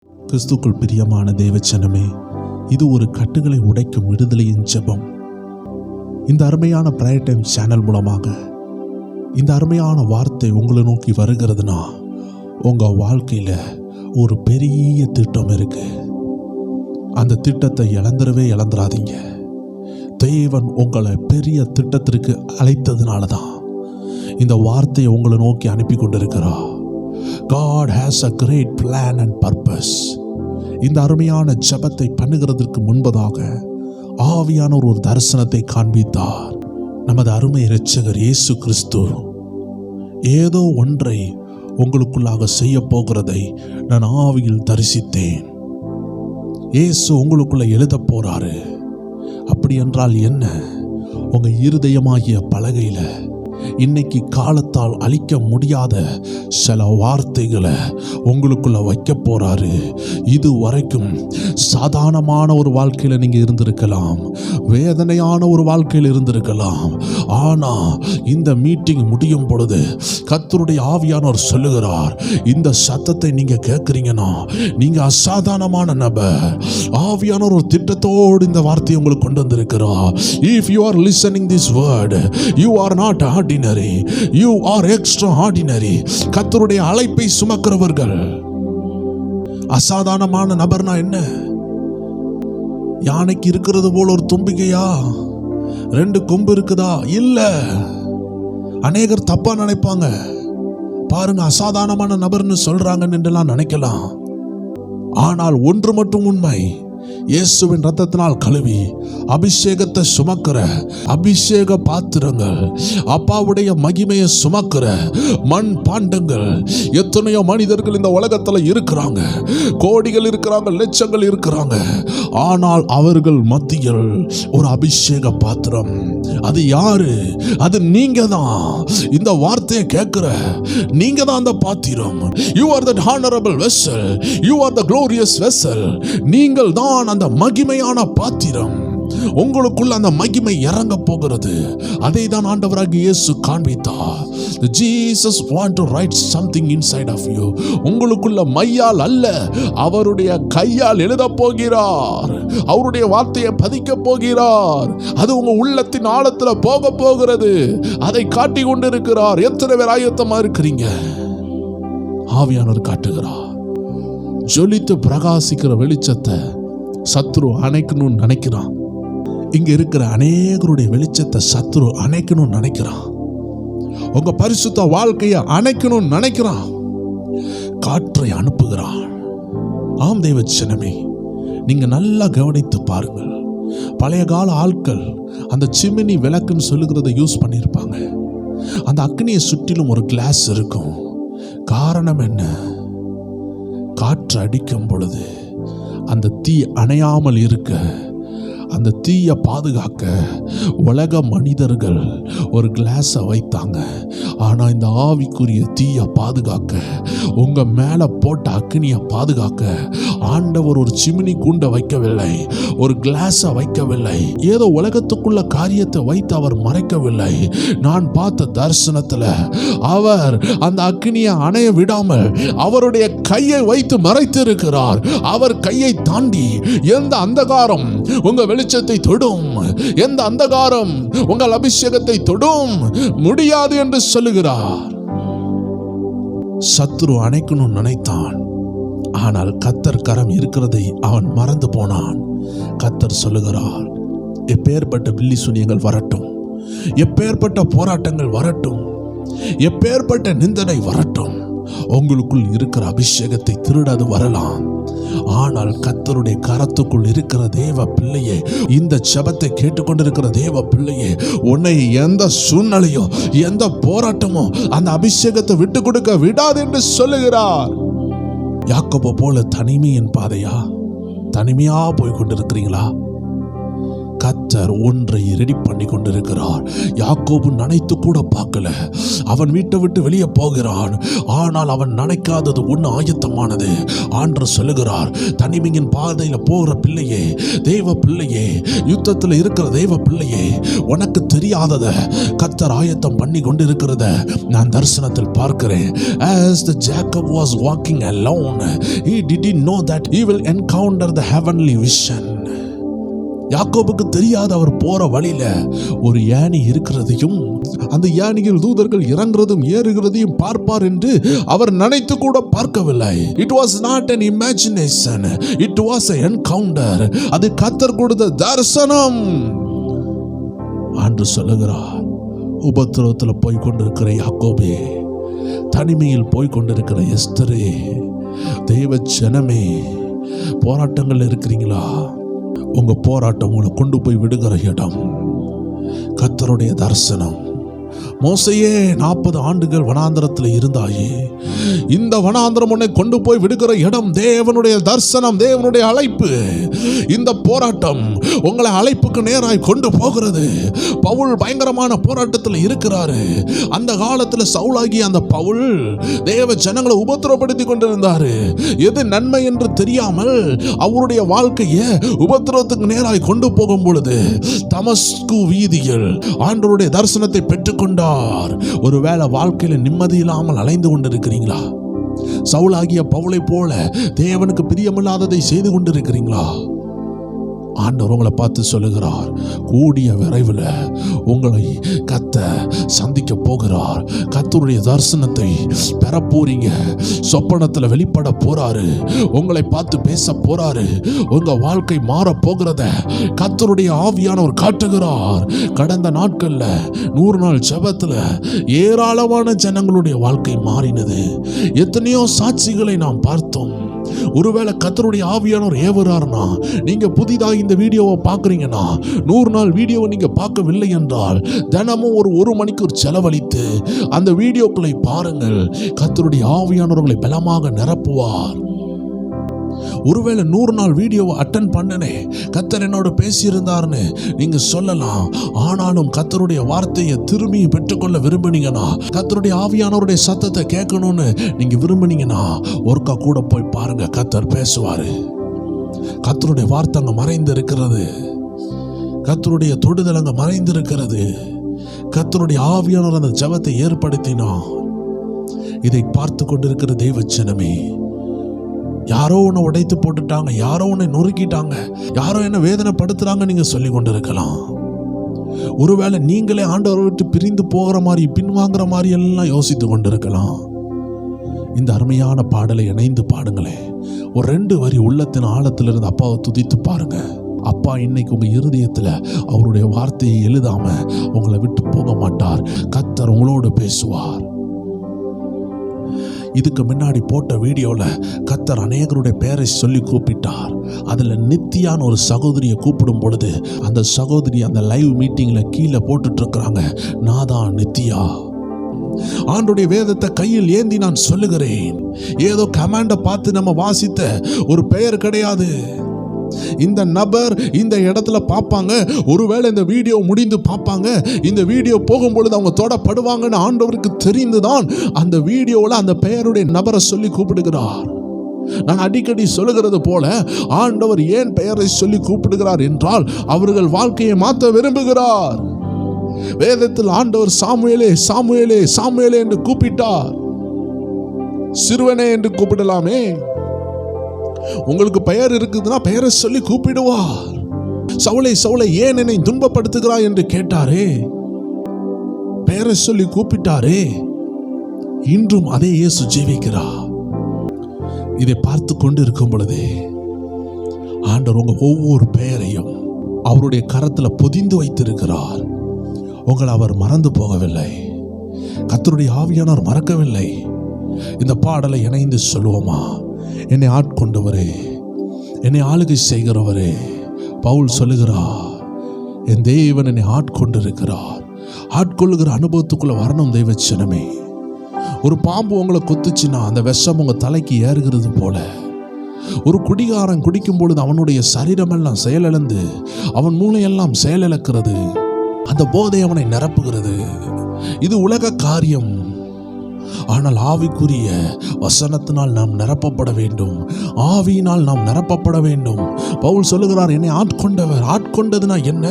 கிறிஸ்துக்குள் பிரியமான தேவச்சனமே, இது ஒரு கட்டுகளை உடைக்கும் விடுதலையின் ஜெபம். இந்த அருமையான பிரேயர் டைம் சேனல் மூலமாக இந்த அருமையான வார்த்தை உங்களை நோக்கி வருகிறதுனா, உங்கள் வாழ்க்கையில் ஒரு பெரிய திட்டம் இருக்கு. அந்த திட்டத்தை இழந்துடாதீங்க. தேவன் உங்களை பெரிய திட்டத்திற்கு அழைத்ததுனால தான் இந்த வார்த்தையை உங்களை நோக்கி அனுப்பி கொண்டிருக்கிறார். God has a great plan and purpose. இந்த அருமையான ஜெபத்தை பண்ணுகிறதற்கு முன்பதாக ஆவியானவர் ஒரு தரிசனத்தை காண்பித்தார். நமது அருமை இரட்சகர் இயேசு கிறிஸ்து ஏதோ ஒன்றை உங்களுக்குள்ளாக செய்ய போகிறதை நான் ஆவியில் தரிசித்தேன். இயேசு உங்களுக்குள்ள எழுத போறாரு. அப்படி என்றால் என்ன? உங்க இருதயமாகிய பலகையில இன்னைக்கு காலத்தால் அழிக்க முடியாத சில வார்த்தைகளை உங்களுக்குள்ள வைக்க போறாரு. இது வரைக்கும் சாதாரணமான ஒரு வாழ்க்கையில நீங்க இருந்திருக்கலாம், வேதனையான ஒரு வாழ்க்கையில் இருந்திருக்கலாம். ஆனா இந்த மீட்டிங் முடியும் பொழுது கர்த்தருடைய ஆவியானவர் சொல்லுகிறார், இந்த சத்தத்தை நீங்க கேட்கிறீங்கன்னா நீங்க அசாதாரணமான நபர். ஆவியானவர் ஒரு திட்டத்தோடு இந்த வார்த்தையை உங்களுக்கு கொண்டு வந்திருக்கிறார். If you are listening this word, you are not ordinary, you are extraordinary. கர்த்தருடைய அழைப்பை சுமக்கிறவர்கள். அசாதாரணமான நபர்னா என்ன? யானைக்கு இருக்கிறது போல ஒரு தும்பிக்கையா? 2 கொம்பு இருக்குதா? இல்ல. அநேகர் தப்பா நினைப்பாங்க. பாருங்க, அசாதாரணமான நபர்னு சொல்றாங்கன்னு என்றெல்லாம் நினைக்கலாம். ஆனால் ஒன்று மட்டும் உண்மை, இயேசுவின் ரத்தத்தினால் கழுவி அபிஷேகத்தை சுமக்கிற அபிஷேக பாத்திரங்கள், அப்பாவுடைய மகிமையை சுமக்கிற மண் பாண்டங்கள். எத்தனையோ மனிதர்கள் இந்த உலகத்துல இருக்கிறாங்க, கோடிகள் இருக்கிறாங்க, லட்சங்கள் இருக்கிறாங்க. ஆனால் அவர்கள் மத்தியில் ஒரு அபிஷேக பாத்திரம். அது யாரு? அது நீங்க தான். இந்த வார்த்தையை கேட்கிற நீங்க தான் அந்த பாத்திரம். You are the honorable vessel, you are the glorious vessel. நீங்கள் தான் அந்த மகிமையான பாத்திரம். உங்களுக்குள்ள அந்த மகிமை இறங்க போகிறது. அதை தான் ஆண்டவராகிய இயேசு காண்பித்தார். Jesus want to write something inside of you. உங்களுக்குள்ள மையால் அல்ல, அவருடைய கையால் எழுத போகிறார். அவருடைய வார்த்தையை பதிக்க போகிறார். அது உங்க உள்ளத்தின் ஆழத்துல போக போகிறது. அதை காட்டி கொண்டிருக்கிறார். எத்தனை பேர் ஆயத்தமா இருக்கிறீங்க? ஆவியானவர் காட்டுகிறார். ஜொலித்து பிரகாசிக்கிற வெளிச்சத்தை சத்ரு அணைக்கணும்னு நினைக்கிறான். இங்க இருக்கிற அநேகருடைய வெளிச்சத்தை சத்ரு அணைக்கணும்னு நினைக்கிறான். உங்க பரிசுத்த வாழ்க்கையை அணைக்கணும்னு நினைக்கிறான். காற்றை அனுப்புகிறான். ஆம் தேவச்சனமே, நீங்க நல்லா கவனித்து பாருங்கள். பழைய கால ஆட்கள் அந்த சிமினி விளக்குன்னு சொல்லுகிறத யூஸ் பண்ணியிருப்பாங்க. அந்த அக்னியை சுற்றிலும் ஒரு கிளாஸ் இருக்கும். காரணம் என்ன? காற்று அடிக்கும் பொழுது அந்த தீ அணையாமல் இருக்க, அந்த தீயை பாதுகாக்க உலக மனிதர்கள் ஒரு கிளாஸை வைத்தாங்க. ஆனால் இந்த ஆவிக்குரிய தீயை பாதுகாக்க, உங்க மேல போட்ட அக்னியை பாதுகாக்க ஆண்டவர் ஒரு சிமினி கூண்டை வைக்கவில்லை, ஒரு கிளாஸை வைக்கவில்லை, ஏதோ உலகத்துக்குள்ள காரியத்தை வைத்து அவர் மறைக்கவில்லை. நான் பார்த்த தரிசனத்துல அவர் அந்த அக்னியை அணைய விடாமல் அவருடைய கையை வைத்து மறைத்திருக்கிறார். அவர் கையை தாண்டி எந்த அந்தகாரம் உங்க வெளிச்சத்தை தொடும், எந்த அந்தகாரம் உங்கள் அபிஷேகத்தை தொடும் முடியாது என்று சொல்லுகிறார். சத்ரு அணைக்கணும்னு நினைத்தான். ஆனால் கர்த்தர் கரம் இருக்கிறதை அவன் மறந்து போனான். கர்த்தர் சொல்லுகிறார், எப்பேற்பட்ட வில்லி சூனியங்கள் வரட்டும், எப்பேற்பட்ட போராட்டங்கள் வரட்டும், எப்பேற்பட்ட நிந்தனை வரட்டும், உங்களுக்குள் இருக்கிற அபிஷேகத்தை திருடாது வரலாம். ஆனால் கர்த்தருடைய கரத்துக்குள் இருக்கிற தேவ பிள்ளையே, இந்த ஜெபத்தை கேட்டுக்கொண்டிருக்கிற தேவ பிள்ளையே, உன்னை எந்த சூழ்நிலையோ எந்த போராட்டமோ அந்த அபிஷேகத்தை விட்டு கொடுக்க விடாது என்று சொல்லுகிறார். யாக்கோபு போல தனிமையின் பாதையா, தனிமையா போய் கொண்டிருக்கிறீங்களா? கர்த்தர் ஒன்றை ரெடி பண்ணி கொண்டிருக்கிறார். யாக்கோபு நினைத்து கூட பார்க்கல. அவன் வீட்டை விட்டு வெளியே போகிறான். ஆனால் அவன் நினைக்காதது ஒன்று ஆயத்தமானது. ஆண்டவர் சொல்லுகிறார், தனிமையின் பாதையில போகிற பிள்ளையே, தெய்வ பிள்ளையே, யுத்தத்தில் இருக்கிற தெய்வ பிள்ளையே, உனக்கு தெரியாதத கர்த்தர் ஆயத்தம் பண்ணி கொண்டிருக்கிறத நான் தரிசனத்தில் பார்க்கிறேன். As the Jacob was walking alone, he didn't know that he will encounter the heavenly vision. யாக்கோபுக்கு தெரியாத அவர் போற வழியில ஒரு யானை இருக்கிறதையும் அந்த யானையில் தூதர்கள் இறங்குறதும் ஏறுகிறதையும் பார்ப்பார் என்று அவர் நினைத்து கூட பார்க்கவில்லை. It was not an imagination, it was an encounter. அது கர்த்தர் கொடுத்த தரிசனம். ஆண்டு சொல்லுகிறார், உபத்திரவத்தில் போய் கொண்டிருக்கிற யாக்கோபே, தனிமையில் போய் கொண்டிருக்கிற எஸ்தரே, தெய்வ ஜனமே, போராட்டங்கள் இருக்கிறீங்களா? உங்க போராட்டம் உங்களை கொண்டு போய் விடுகிற இடம் கர்த்தருடைய தரிசனம். மோசையே 40 ஆண்டுகள் வனாந்தரத்தில் இருந்தாயே, இந்த வனாந்தரம் உன்னை கொண்டு போய் விடுகிற இடம் தேவனுடைய தரிசனம், தேவனுடைய அழைப்பு. இந்த போராட்டம் உங்களை அழைப்புக்கு நேராய் கொண்டு போகிறது. பவுல் பயங்கரமான போராட்டத்தில் இருக்கிறாரு. அந்த காலத்தில் சவுலாகி அந்த பவுல் தேவ ஜனங்களை உபத்திரப்படுத்தி கொண்டிருந்தாரு. எது நன்மை என்று தெரியாமல் அவருடைய வாழ்க்கையை உபத்திரவத்துக்கு நேராய் கொண்டு போகும் பொழுது தமஸ்கு வீதியில் ஆண்டவருடைய தரிசனத்தை பெற்றுக்கொண்டார். ஒருவேளை வாழ்க்கையில நிம்மதி இல்லாமல் அலைந்து கொண்டிருக்கிறீங்களா? சவுலாகிய பவுலை போல தேவனுக்கு பிரியமில்லாததை செய்து கொண்டிருக்கிறீங்களா? ஆண்டவர் உங்களை பார்த்து சொல்லுகிறார், கூடிய விரைவில் உங்களை கர்த்தர் சந்திக்க போகிறார். கர்த்தருடைய தரிசனத்தை பெற போறீங்க. சொப்பனத்தில் வெளிப்பட போறாரு. உங்களை பார்த்து பேச போறாரு. உங்க வாழ்க்கை மாற போகிறத கர்த்தருடைய ஆவியானவர் காட்டுகிறார். கடந்த நாட்கள்ல 100 நாள் ஜெபத்துல ஏராளமான ஜனங்களுடைய வாழ்க்கை மாறினது. எத்தனையோ சாட்சிகளை நாம் பார்த்தோம். ஒருவேளை கர்த்தருடைய ஆவியானவர் ஏவறார்னா, நீங்க புதிதாக இந்த வீடியோவை பார்க்குறீங்கன்னா, 100 நாள் வீடியோவை நீங்க பார்க்கவில்லை என்றால் தினமும் ஒரு மணிக்கு செலவழித்து அந்த வீடியோக்களை பாருங்கள். கர்த்தருடைய ஆவியானவர்களை பலமாக நிரப்புவார். ஒருவேளை 100 நாள் வீடியோவை அட்டன் பண்ணனே, கர்த்தர் என்னோட பேசியிருந்தார்னு நீங்க சொல்லலாம். ஆனாலும் கர்த்தருடைய வார்த்தையை திரும்பி பெற்றுக்கொள்ள விரும்பினீங்கன்னா, கர்த்தருடைய ஆவியானவருடைய சத்தத்தை கேட்கணும்னு நீங்க விரும்பினீங்கன்னா, ஒருக்கா கூட போய் பாருங்க. கர்த்தர் பேசுவாரு. கர்த்தருடைய வார்த்தை அங்க மறைந்து இருக்கிறது. கர்த்தருடைய தொடுதல் அங்க மறைந்து இருக்கிறது. கர்த்தருடைய ஆவியானவர் அந்த ஜெபத்தை ஏற்படுத்தினார். இதை பார்த்து கொண்டிருக்கிற தெய்வ ஜனமே, யாரோ உன்னை உடைத்து போட்டுட்டாங்க, யாரோ உன்னை நொறுக்கிட்டாங்க, யாரோ என்ன வேதனைப்படுத்துறாங்க நீங்க சொல்லி கொண்டிருக்கலாம். ஒருவேளை நீங்களே ஆண்டவரை விட்டு பிரிந்து போகிற மாதிரி, பின்வாங்குற மாதிரி எல்லாம் யோசித்து கொண்டிருக்கலாம். இந்த அருமையான பாடலை இணைந்து பாடுங்களேன். ஒரு 2 வரி உள்ளத்தின் ஆழத்திலிருந்து அப்பாவை துதித்து பாருங்க. அப்பா இன்னைக்கு உங்க இருதயத்துல அவருடைய வார்த்தையை எழுதாம உங்களை விட்டு போக மாட்டார். கர்த்தர் உங்களோடு பேசுவார். இதுக்கு முன்னாடி போட்ட வீடியோல கர்த்தர் அநேகருடைய பெயரை சொல்லி கூப்பிட்டார். அதுல நித்தியான ஒரு சகோதரியை கூப்பிடும் பொழுது அந்த சகோதரி அந்த லைவ் மீட்டிங்ல கீழே போட்டுட்டு இருக்கிறாங்க, நான் தான் நித்தியா. ஆண்டோடைய வேதத்தை கையில் ஏந்தி நான் சொல்லுகிறேன். ஏதோ கமாண்ட பார்த்து நம்ம வாசித்த ஒரு பெயர் கிடையாது. இந்த நபர் இந்த இடத்துல பார்ப்பாங்க, ஒருவேளை இந்த வீடியோ முடிந்து பார்ப்பாங்க, இந்த வீடியோ போகும்பொழுது அவங்க தொடப்படுவாங்கன்னு ஆண்டவருக்கு தெரிந்துதான் அந்த வீடியோவில் அந்த பெயருடைய நபரை சொல்லி கூப்பிடுகிறார். நான் அடிக்கடி சொல்லுகிறது போல, ஆண்டவர் ஏன் பெயரை சொல்லி கூப்பிடுகிறார் என்றால் அவர்கள் வாழ்க்கையை மாற்ற விரும்புகிறார். வேதத்தில் ஆண்டவர் சாமுவேலே சாமுவேலே சாமுவேலே என்று கூப்பிட்டார். சிறுவனே என்று கூப்பிடலாமே. உங்களுக்கு பெயர் இருக்குதுன்னா பெயரை சொல்லி கூப்பிடுவார். சவுலை சவுலை ஏன் என்னை துன்பப்படுத்துகிறாய் என்று கேட்டாரே, பெயரை சொல்லி கூப்பிட்டாரே. இன்றும் அதே இயேசு ஜீவிக்கிறார். இதை பார்த்து கொண்டு இருக்கும் பொழுதே ஆண்டவர் உங்க ஒவ்வொரு பெயரையும் அவருடைய கரத்தில் பொதிந்து வைத்திருக்கிறார். உங்களை அவர் மறந்து போகவில்லை. கர்த்தருடைய ஆவியானவர் மறக்கவில்லை. இந்த பாடலை இணைந்து சொல்லுவோமா? என்னை ஆட்கொண்டவரே, என்னை ஆளுகை செய்கிறவரே. பவுல் சொல்லுகிறார், என் தேவன் என்னை ஆட்கொண்டிருக்கிறார். ஆட்கொள்ளுகிற அனுபவத்துக்குள்ள வரணும் தெய்வ ஜனமே. ஒரு பாம்பு உங்களை கொத்துச்சுன்னா அந்த விஷம் உங்க தலைக்கு ஏறுகிறது போல ஒரு குடிகாரன் குடிக்கும் பொழுது அவனுடைய சரீரமெல்லாம் செயலிழந்து அவன் மூளையெல்லாம் செயலிழக்கிறது. அந்த போதை அவனை நிரப்புகிறது. இது உலக காரியம். ஆனால் ஆவிக்குரிய வசனத்தினால் நாம் நிரப்பப்பட வேண்டும். ஆவியினால் நாம் நிரப்பப்பட வேண்டும். பவுல் சொல்லுகிறார், என்னை ஆட்கொண்டவர். ஆட்கொண்டதுனா என்ன?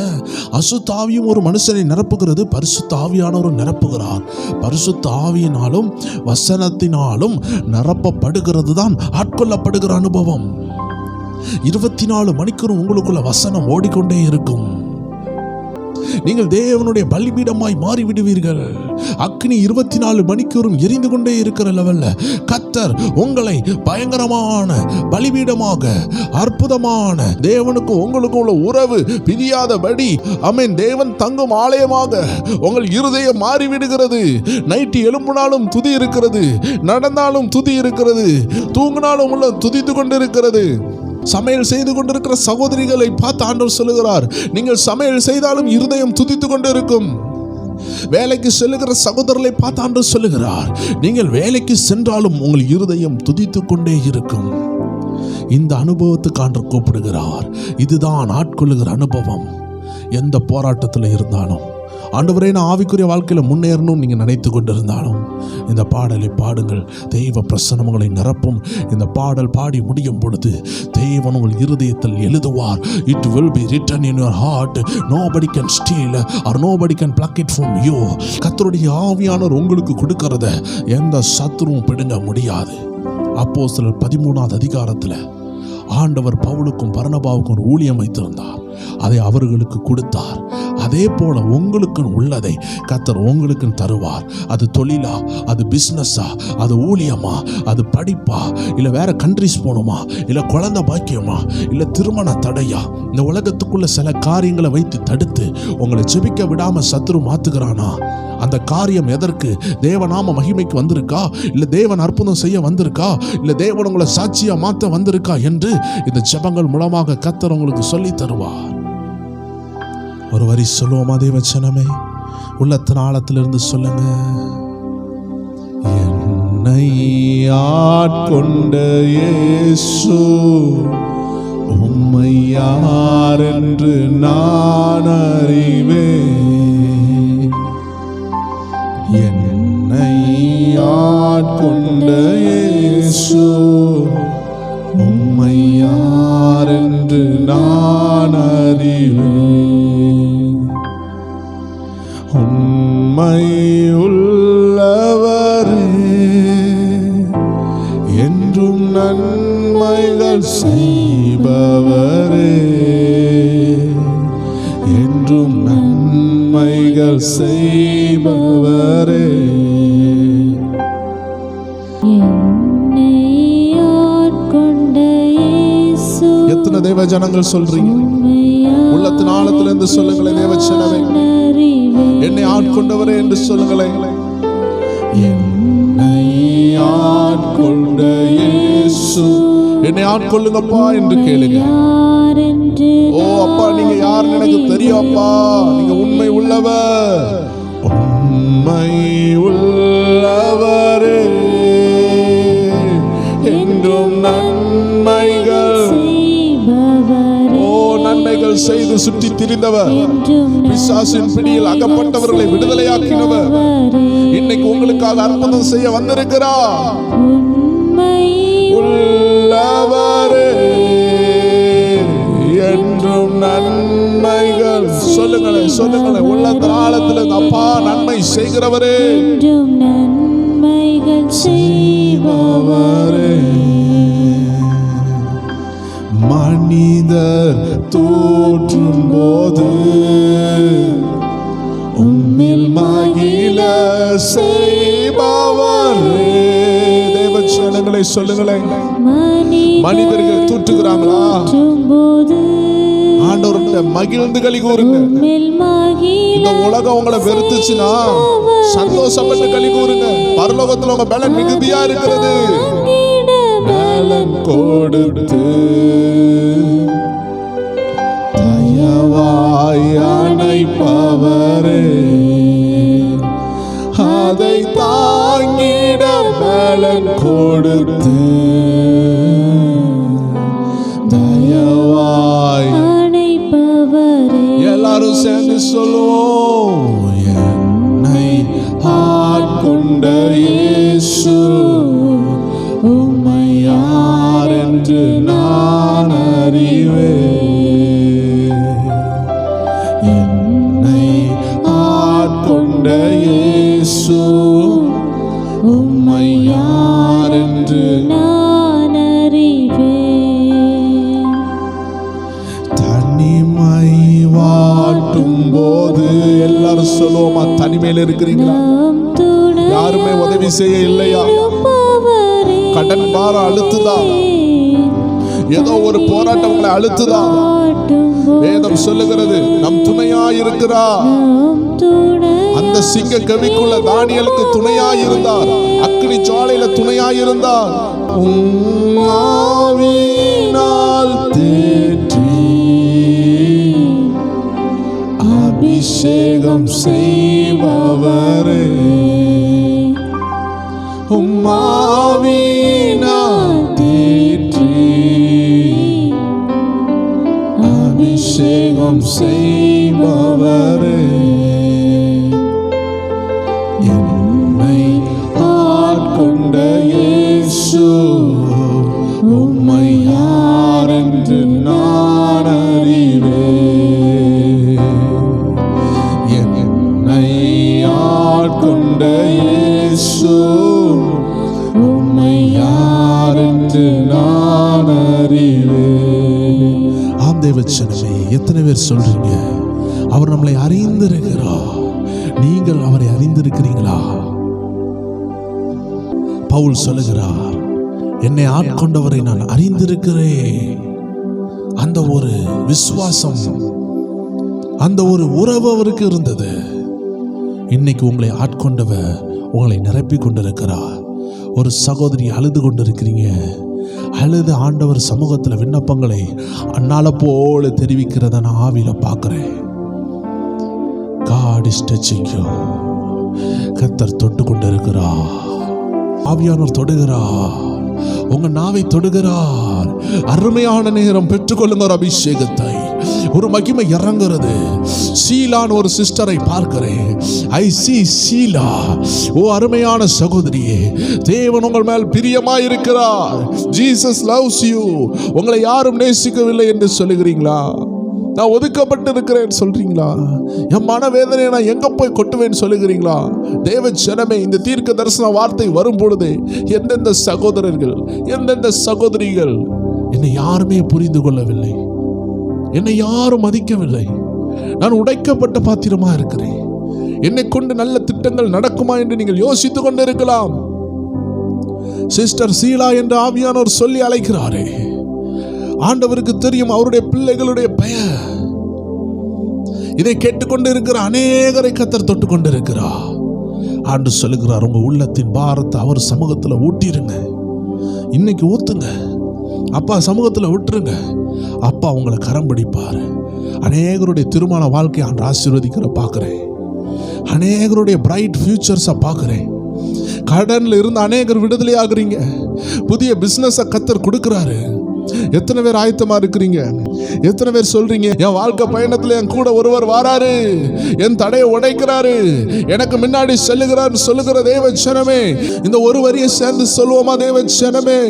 அசுத்த ஆவியும் ஒரு மனுஷனை நிரப்புகிறது, பரிசுத்த ஆவியானவரும் நிரப்புகிறார். பரிசுத்த ஆவியினாலும் வசனத்தினாலும் நிரப்பப்படுகிறது தான் ஆட்கொள்ளப்படுகிற அனுபவம். 24 மணிக்கூறும் உங்களுக்குள்ள வசனம் ஓடிக்கொண்டே இருக்கும். நீங்கள் தேவனுடைய பலிபீடமாய் மாறிவிடுவீர்கள். அக்னி 24 மணிக்கூறும் எரிந்து கொண்டே இருக்கிற லெவல்ல கர்த்தர் உங்களை பயங்கரமான பலிபீடமாக, அற்புதமான தேவனுக்கு உங்களுக்கு உள்ள உறவு பிரியாதபடி, ஆமென், தேவன் தங்கும் ஆலயமாக உங்கள் இருதயம் மாறிவிடுகிறது. நைட்டு எழும்பினாலும் துதி இருக்கிறது, நடந்தாலும் துதி இருக்கிறது, தூங்கினாலும் உள்ள துதித்து கொண்டிருக்கிறது. சமையல் செய்து கொண்டிருக்கிற சகோதரிகளை பார்த்து ஆண்டவர் சொல்லுகிறார், நீங்கள் சமையல் செய்தாலும் இருதயம் துதித்து கொண்டிருக்கும். வேலைக்கு செல்லுகிற சகோதரர்களை பார்த்து ஆண்டவர் சொல்லுகிறார், நீங்கள் வேலைக்கு சென்றாலும் உங்கள் இருதயம் துதித்து கொண்டே இருக்கும். இந்த அனுபவத்துக்கு ஆண்டவர் கூப்பிடுகிறார். இதுதான் ஆட்கொள்ளுகிற அனுபவம். எந்த போராட்டத்தில் இருந்தாலும், ஆண்டவரே நான் ஆவிக்குரிய வாழ்க்கையில் முன்னேறணும் நீங்கள் நினைத்து கொண்டிருந்தாலும் இந்த பாடலை பாடுங்கள். தெய்வ பிரசன்னங்களை நிரப்பும். இந்த பாடல் பாடி முடியும் பொழுது தேவன் உங்கள் இருதயத்தில் எழுதுவார். It will be written in your heart. Nobody can steal or nobody can pluck it from you. கர்த்தருடைய ஆவியானவர் உங்களுக்கு கொடுக்கிறத எந்த சத்துருவும் பிடுங்க முடியாது. அப்போஸ்தலர் 13வது அதிகாரத்தில் ஆண்டவர் பவுலுக்கும் பர்னபாவுக்கும் ஒரு ஊழியம் வைத்திருந்தார். அதை அவர்களுக்கு கொடுத்தார். அதே போல உங்களுக்கு உள்ளதை கர்த்தர் உங்களுக்கு தருவார். அது தொழிலா, அது பிசினஸா, அது ஊழியமா, அது படிப்பா, இல்ல வேற கண்ட்ரிஸ் போகணுமா, இல்ல குழந்தை பாக்கியமா, இல்ல திருமண தடையா, இந்த உலகத்துக்குள்ள சில காரியங்களை வைத்து தடுத்து உங்களை ஜெபிக்க விடாம சத்துரு மாத்துகிறானா? அந்த காரியம் எதற்கு? தேவநாம மகிமைக்கு வந்திருக்கா, இல்ல தேவன் அற்புதம் செய்ய வந்திருக்கா, இல்ல தேவன் உங்களை சாட்சியா மாத்த வந்திருக்கா என்று இந்த ஜெபங்கள் மூலமாக கர்த்தர் உங்களுக்கு சொல்லி தருவார். ஒரு வரி சொல்லுவோமா தேவச்சனமே? உள்ளத்தின் ஆழத்திலிருந்து சொல்லுங்க. என்னை ஆட்கொண்ட இயேசு உம்மை யார் என்று நான் அறிவேன். என்னை ஆட்கொண்ட இயேசு உம்மை யார் என்று நான் அறிவேன். உம்மை உள்ளவரே, என்றும் நன்மைகள் செய்பவரே, என்றும் நன்மைகள் செய்பவரே. எத்தனை தேவ ஜனங்கள் சொல்றீங்க? உள்ளத்தின் ஆழத்திலிருந்து சொல்லுங்களேன் தேவச்சனமே. என்னை ஆட்கொண்டவரே என்று சொல்லுங்களேன். என்னை ஆட்கொண்ட இயேசு, என்னை ஆட்கொள்ளுங்கப்பா என்று கேளுங்க. ஓ அப்பா, நீங்க யாருன்னு எனக்கு தெரியும் அப்பா. நீங்க உண்மை உள்ளவர், உண்மை உள்ளவரே, என்றும் நன்மைகள் நன்மைகள் செய்து சுற்றி திரிந்தவர், பிசாசின் பிடியில் அகப்பட்டவர்களை விடுதலையாக்கினவர், இன்னைக்கு உங்களுக்காக அற்புதம் செய்ய வந்திருக்கிறார். உள்ளவரே, என்றும் நன்மைகள். சொல்லுங்களேன், சொல்லுங்களேன். உள்ளத்தின் ஆழத்தில் அப்பா நன்மை செய்கிறவரே, நன்மைகள் செய்பவரே. மனிதர் தோற்றும் போது உம்மில் மகிழ செய்பவரே. தேவச்சனங்களை சொல்லுங்களேன். மனிதர்கள் தூற்றுகிறாங்களா? ஆண்டவர்கிட்ட மகிழ்ந்து களி கூறுங்க. இந்த உலகம் உங்களை வெறுத்துச்சுன்னா சந்தோஷப்பட்டு களி கூறுங்க. பரலோகத்தில் உங்க பலன் மிகுதியா இருக்கிறது. பலன் கொடுத்து தயவாய் அணைப்பவரே, அதை தாங்கிட பலன் கொடுத்து நான் அறிவேன். என்னை ஆட்கொண்ட இயேசு உம்மை யார் என்று நான் அறிவேன். தனிமை வாட்டும் போது எல்லாரும் சொல்லுவோமா, தனிமையில் இருக்கிறீங்களா? யாருமே உதவி செய்ய இல்லையா? கடன் பாரம் அழுத்துதா? ஏதோ ஒரு போராட்டம் உங்களை அழுத்துதா? வேதம் சொல்லுகிறது நம் துணையா இருக்கிறார். அந்த சிங்க கவிக்குள்ள தானியலுக்கு துணையாய் இருந்தார், அக்கினி ஜுவாலையில துணையாய் இருந்தார். ஆவியினால் தேற்றி அபிஷேகம் செய்பவரே, ஆவியினால் தேற்றி அபிஷேகம் செய்பவரே, என்னை ஆட்கொண்ட இயேசு உம்மை யார் என்று நான் அறிவேன். என்னை ஆட்கொண்ட இயேசு உம்மை யார் என்று நான் அறிவேன். ஆம் தேவச்சனமே, எத்தனை பேர் சொல்றீங்க அவர் நம்மளை அறிந்திருக்கிறார்? நீங்கள் அவரை அறிந்திருக்கிறீங்களா? பவுல் சொல்லுகிறார், என்னை ஆட்கொண்டவரை நான் அறிந்திருக்கிறேன். அந்த ஒரு விசுவாசம், அந்த ஒரு உறவு அவருக்கு இருந்தது. இன்னைக்கு உங்களை ஆட்கொண்டவர் உங்களை நிரப்பி கொண்டிருக்கிறார். ஒரு சகோதரி அழுது கொண்டிருக்கிறீங்க. அழுது ஆண்டவர் சமூகத்தில் விண்ணப்பங்களை அண்ணால போல தெரிவிக்கிறத நான் ஆவியில பார்க்கிறேன். God is touching you. கர்த்தர் தொட்டு கொண்டிருக்கிறார். ஆவியானவர் தொடுகிறார். உங்க நாவை தொடுகிறார். அருமையான நேரம் பெற்றுக்கொள்ளுங்க ஒரு அபிஷேகத்தை. ஒரு மகிமை இறங்குறது. சீலான் ஒரு சிஸ்டரை பார்க்கிறேன். ஐ சி சீலா. ஓ அருமையான சகோதரியே, தேவன் உங்கள் மேல் பிரியமாய் இருக்கிறார். Jesus loves you. உங்களை யாரும் நேசிக்கவில்லை என்று சொல்லுகிறீங்களா? நான் ஒதுக்கப்பட்டு இருக்கிறேன் சொல்றீங்களா? என் மனவேதனை நான் எங்க போய் கொட்டுவேன் சொல்லுகிறீங்களா? தேவ ஜனமே, இந்த தீர்க்க தரிசன வார்த்தை வரும் பொழுது எந்தெந்த சகோதரர்கள், எந்தெந்த சகோதரிகள் என்னை யாருமே புரிந்து கொள்ளவில்லை, என்னை யாரும் மதிக்கவில்லை, நான் உடைக்கப்பட்ட பாத்திரமா இருக்கிறேன், என்னை கொண்டு நல்ல திட்டங்கள் நடக்குமா என்று நீங்கள் யோசித்துக் கொண்டு இருக்கலாம். சிஸ்டர் சீலா என்று ஆவியானவர் சொல்லி அழைக்கிறாரே, ஆண்டவருக்கு தெரியும் அவருடைய பிள்ளைகளுடைய பெயர். இதை கேட்டுக்கொண்டு இருக்கிற அநேகரை கர்த்தர் தொட்டு கொண்டு இருக்கிறார். ஆண்டு சொல்லுகிறார், உங்க உள்ளத்தின் பாரத்தை அவர் சமூகத்துல ஊட்டிருங்க. இன்னைக்கு ஊத்துங்க, அப்பா சமூகத்துல விட்டுருங்க. அப்பா உங்களை கரம் பிடிப்பார். அநேகருடைய திருமண வாழ்க்கையை ஆண்டு ஆசீர்வதிக்கிற பார்க்கிறேன். அநேகருடைய பிரைட் ஃபியூச்சர்ஸை பார்க்கிறேன். கடன்ல இருந்து அநேகர் விடுதலை ஆகுறீங்க. புதிய பிசினஸை கர்த்தர் கொடுக்கிறாரு. எத்தனை பேர் ஆயத்தமா இருக்கிறீங்க? எத்தனை பேர் சொல்றீங்க, என் வாழ்க்கை பயணத்துல என் கூட ஒருவர் வாராரு, என் தடையை உடைக்கிறாரு, எனக்கு முன்னாடி செல்லுகிறார் சொல்லுகிற தேவ ஜனமே, இந்த ஒரு வரியை சேர்ந்து சொல்லுவோமா? தேவ ஜனமே,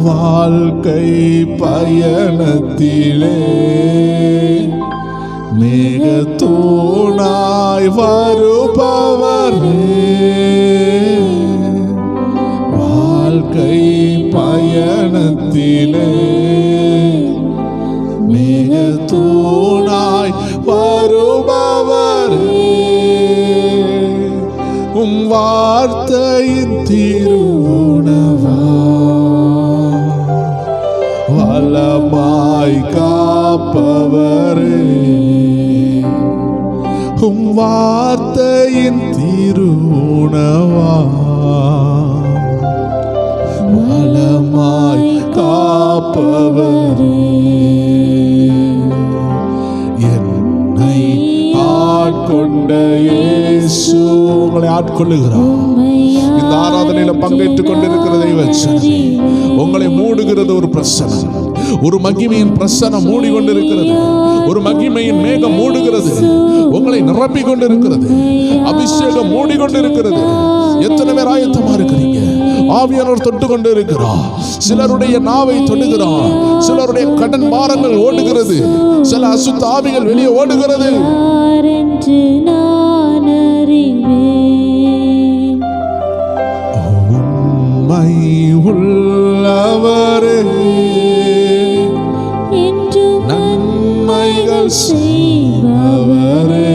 வாழ்க்கை பயணத்திலே மேகத்தூணாய் வருபவரே, வாழ்க்கை பயணத்திலே மேகத்தூணாய் வருபவரே, உம் வார்த்தையின் திருவுணவா வலமாய் காப்பவரே, உம் வார்த்தையின் திருவுணவா வலமாய் காப்பவரே, என்னை ஆட்கொண்ட இயேசு உங்களை ஆட்கொள்ளுகிறார். இந்த ஆராதனையில பங்கேற்றுக் கொண்டிருக்கிற தெய்வ ஜனமே, உங்களை மூடுகிறது ஒரு பிரசனம், ஒரு மகிமையின் பிரசனம் மூடிக்கொண்டிருக்கிறது. ஒரு மகிமையின் மேகம் மூடுகிறது, உங்களை நிரப்பிக் கொண்டிருக்கிறது. அபிஷேகம் மூடிக்கொண்டிருக்கிறது. எத்தனை பேர் ஆயத்தமா இருக்கிறீங்க? ஆவியானவர் தொட்டு கொண்டு இருக்கிறார். சிலருடைய நாவை தொடுகிறார். சிலருடைய கடன் பாரங்கள் ஓடுகிறது. சில அசுத்த ஆவிகள் வெளியே ஓடுகிறது. உண்மை உள்ளவரே, நன்மைகள் செய்பவரே,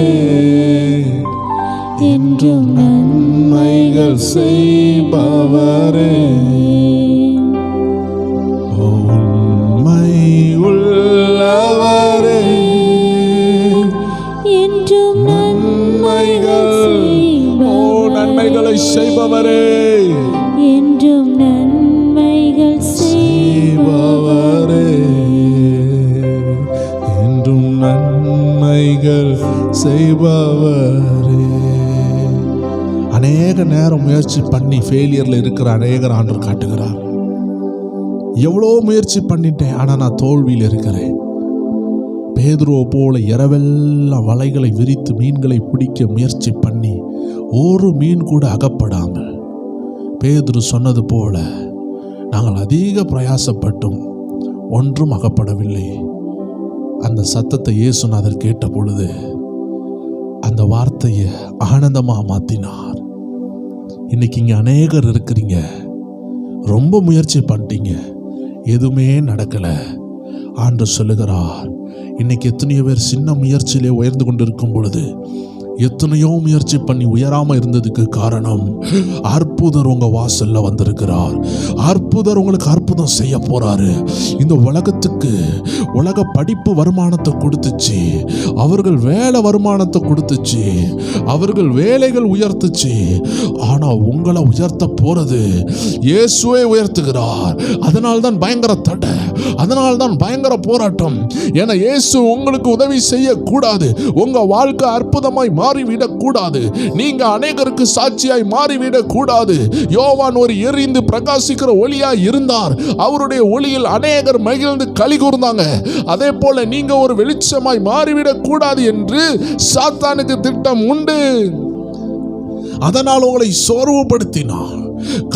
என்றும் நன்மைகள் செய்பவரே, உண்மை உள்ளவரே, என்றும் நன்மைகளை செய்பவரே, என்றும் நன்மைகள் செய்பவரே, என்றும் நன்மைகள் செய்பவரே. அநேக நேரம் முயற்சி பண்ணி ஃபெயிலியர்ல இருக்கிற அநேகர் ஆண்டவர் காட்டுகிறார். எவ்வளோ முயற்சி பண்ணிட்டேன், ஆனா நான் தோல்வியில் இருக்கிறேன். பேதுருவை போல இரவெல்லாம் வலைகளை விரித்து மீன்களை பிடிக்க முயற்சி பண்ணி ஒரு மீன் கூட அகப்படாமல், பேதுரு சொன்னது போல நாங்கள் அதிக பிரயாசப்பட்டும் ஒன்றும் அகப்படவில்லை. அந்த சத்தத்தை இயேசுநாதர் கேட்ட பொழுது அந்த வார்த்தையை ஆனந்தமா மாத்தினார். இன்னைக்கு இங்க அநேகர் இருக்கிறீங்க, ரொம்ப முயற்சி பண்ணிட்டீங்க, எதுவுமே நடக்கல. ஆண்டவர் சொல்லுகிறார், இன்னைக்கு எத்தனையோ பேர் சின்ன முயற்சியிலே உயர்ந்து கொண்டிருக்கும் பொழுது, எத்தனையோ முயற்சி பண்ணி உயராம இருந்ததுக்கு காரணம் அற்புதர் உங்க வாசல்ல வந்திருக்கிறார். அற்புதர் உங்களுக்கு அற்புதம் செய்ய போறாரு. இந்த உலகத்துக்கு உலக படிப்பு வருமானத்தை கொடுத்துச்சு, அவர்கள் வேலை வருமானத்தை கொடுத்துச்சு, அவர்கள் வேலைகள் உயர்த்துச்சு. ஆனா உங்களை உயர்த்த போறது இயேசுவே உயர்த்துகிறார். அதனால்தான் பயங்கர தடை, அதனால்தான் பயங்கர போராட்டம். ஏன்னா இயேசு உங்களுக்கு உதவி செய்யக்கூடாது, உங்க வாழ்க்கை அற்புதமாய் மாறிவிடக் கூடாது, நீங்க அநேகருக்கு சாட்சியாய் மாறிவிடக் கூடாது. யோவான் ஒரு எரிந்து பிரகாசிக்கிற ஒளியாய் இருந்தார். அவருடைய ஒளியில் அநேகர் மகிழ்ந்து களி கூர்ந்தாங்க. அதே போல நீங்க ஒரு வெளிச்சமாய் மாறிவிடக் கூடாது என்று சாத்தானுக்கு திட்டம் உண்டு. அதனால் உங்களை சோர்வுபடுத்தினான்,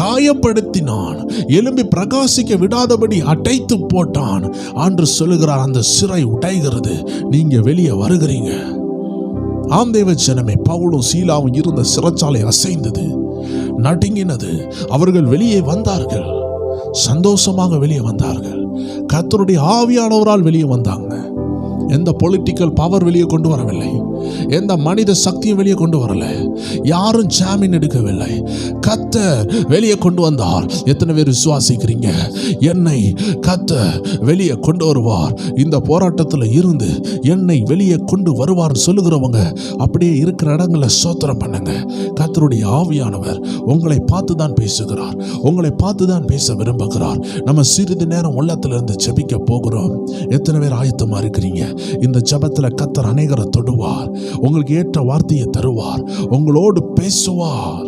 காயப்படுத்தினான், எலும்பி பிரகாசிக்க விடாதபடி அடைத்து போட்டான். ஆண்டவர் சொல்லுகிறார், அந்த சிறை உடைகிறது, நீங்க வெளியே வருகிறீங்க. ஆம் தேவ ஜனமே, பவுலும் சீலாவும் இருந்த சிறைச்சாலை அசைந்தது, நடுங்கினது. அவர்கள் வெளியே வந்தார்கள், சந்தோஷமாக வெளியே வந்தார்கள். கர்த்தருடைய ஆவியானவரால் வெளியே வந்தாங்க. எந்த பொலிட்டிக்கல் பவர் வெளியே கொண்டு வரவில்லை, எந்த மனித சக்தியும் வெளியே கொண்டு வரல, யாரும் ஜாமீன் எடுக்கவில்லை. கர்த்தர் வெளியே கொண்டு வந்தார். எத்தனை பேர் விசுவாசிக்கிறீங்க? என்னை கர்த்தர் வெளியே கொண்டு வருவார், இந்த போராட்டத்தில் இருந்து என்னை வெளியே கொண்டு வருவார் சொல்லுகிறவங்க அப்படியே இருக்கிற இடங்களை ஸ்தோத்திரம் பண்ணுங்க. கர்த்தருடைய ஆவியானவர் உங்களை பார்த்து தான் பேசுகிறார், உங்களை பார்த்து தான் பேச விரும்புகிறார். நம்ம சிறிது நேரம் உள்ளத்திலிருந்து ஜெபிக்க போகிறோம். எத்தனை பேர் ஆயத்தமா இருக்கிறீங்க? இந்த ஜெபத்தில் கர்த்தர் அநேகரை தொடுவார், உங்களுக்கு ஏற்ற வார்த்தையை தருவார், உங்களோடு பேசுவார்.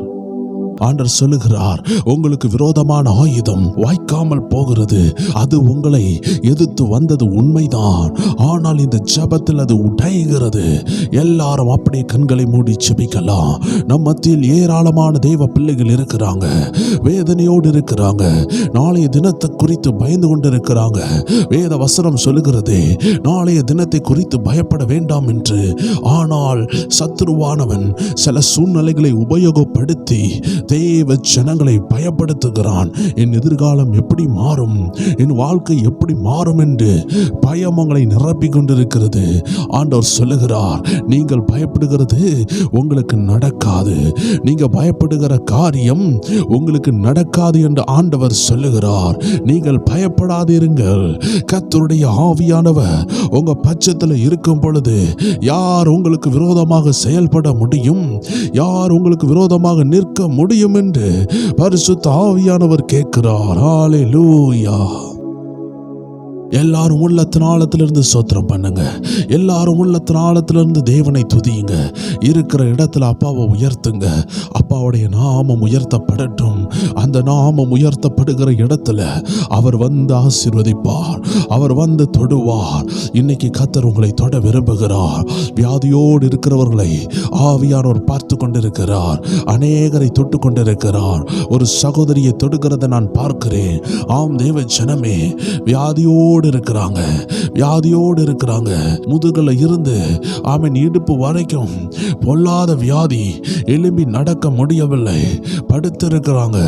ஆண்டவர் சொல்லுகிறார், உங்களுக்கு விரோதமான ஆயுதம் வாய்க்காமல் போகிறது. அது உங்களை எதிர்த்து வந்தது உண்மைதான், ஆனால் இந்த ஜெபத்தில் அது உடைகிறது. எல்லாரும் அப்படியே கண்களை மூடி ஜெபிக்கலாம். நம் மத்தியில் ஏராளமான தேவ பிள்ளைகள் இருக்கிறாங்க, வேதனையோடு இருக்கிறாங்க, நாளைய தினத்தை குறித்து பயந்து கொண்டு இருக்கிறாங்க. வேத வசனம் சொல்லுகிறது, நாளைய தினத்தை குறித்து பயப்பட வேண்டாம் என்று. ஆனால் சத்துருவானவன் சில சூழ்நிலைகளை உபயோகப்படுத்தி தேவ ஜனங்களை பயப்படுத்துகிறான். என் எதிர்காலம் எப்படி மாறும், என் வாழ்க்கை எப்படி மாறும் என்று பயம் உங்களை நிரப்பிக் கொண்டிருக்கிறது. ஆண்டவர் சொல்லுகிறார், நீங்கள் பயப்படுகிறது உங்களுக்கு நடக்காது, நீங்க பயப்படுகிற காரியம் உங்களுக்கு நடக்காது என்று ஆண்டவர் சொல்லுகிறார். நீங்கள் பயப்படாதிருங்கள். கர்த்தருடைய ஆவியானவர் உங்க பட்சத்தில் இருக்கும் பொழுது யார் உங்களுக்கு விரோதமாக செயல்பட முடியும், யார் உங்களுக்கு விரோதமாக நிற்க முடியும் என்று பரிசுத்த ஆவியானவர் கேட்கிறார். ஹல்லேலூயா. எல்லாரும் உள்ளத்தின் ஆழத்திலிருந்து ஸ்தோத்திரம் பண்ணுங்க. எல்லாரும் உள்ளத்தின் ஆழத்திலிருந்து தேவனை துதியுங்க. இருக்கிற இடத்துல அப்பாவை உயர்த்துங்க. அப்பாவுடைய நாமம் உயர்த்தப்படட்டும். அந்த நாமம் உயர்த்தப்படுகிற இடத்துல அவர் வந்து ஆசீர்வதிப்பார், அவர் வந்து தொடுவார். இன்னைக்கு கர்த்தர் உங்களை தொட விரும்புகிறார். வியாதியோடு இருக்கிறவர்களை ஆவியானவர் பார்த்து கொண்டிருக்கிறார். அநேகரை தொட்டு கொண்டிருக்கிறார். ஒரு சகோதரியை தொடுகிறத நான் பார்க்கிறேன். ஆம் தேவ ஜனமே, வியாதியோடு இருக்கிறாங்க, வியாதியோடு இருக்கிறாங்க. முதுகுல இருந்து ஆமென் இடுப்பு வரைக்கும் பொல்லாத வியாதி, எழும்பி நடக்க முடியவில்லை, படுத்திருக்கிறாங்க,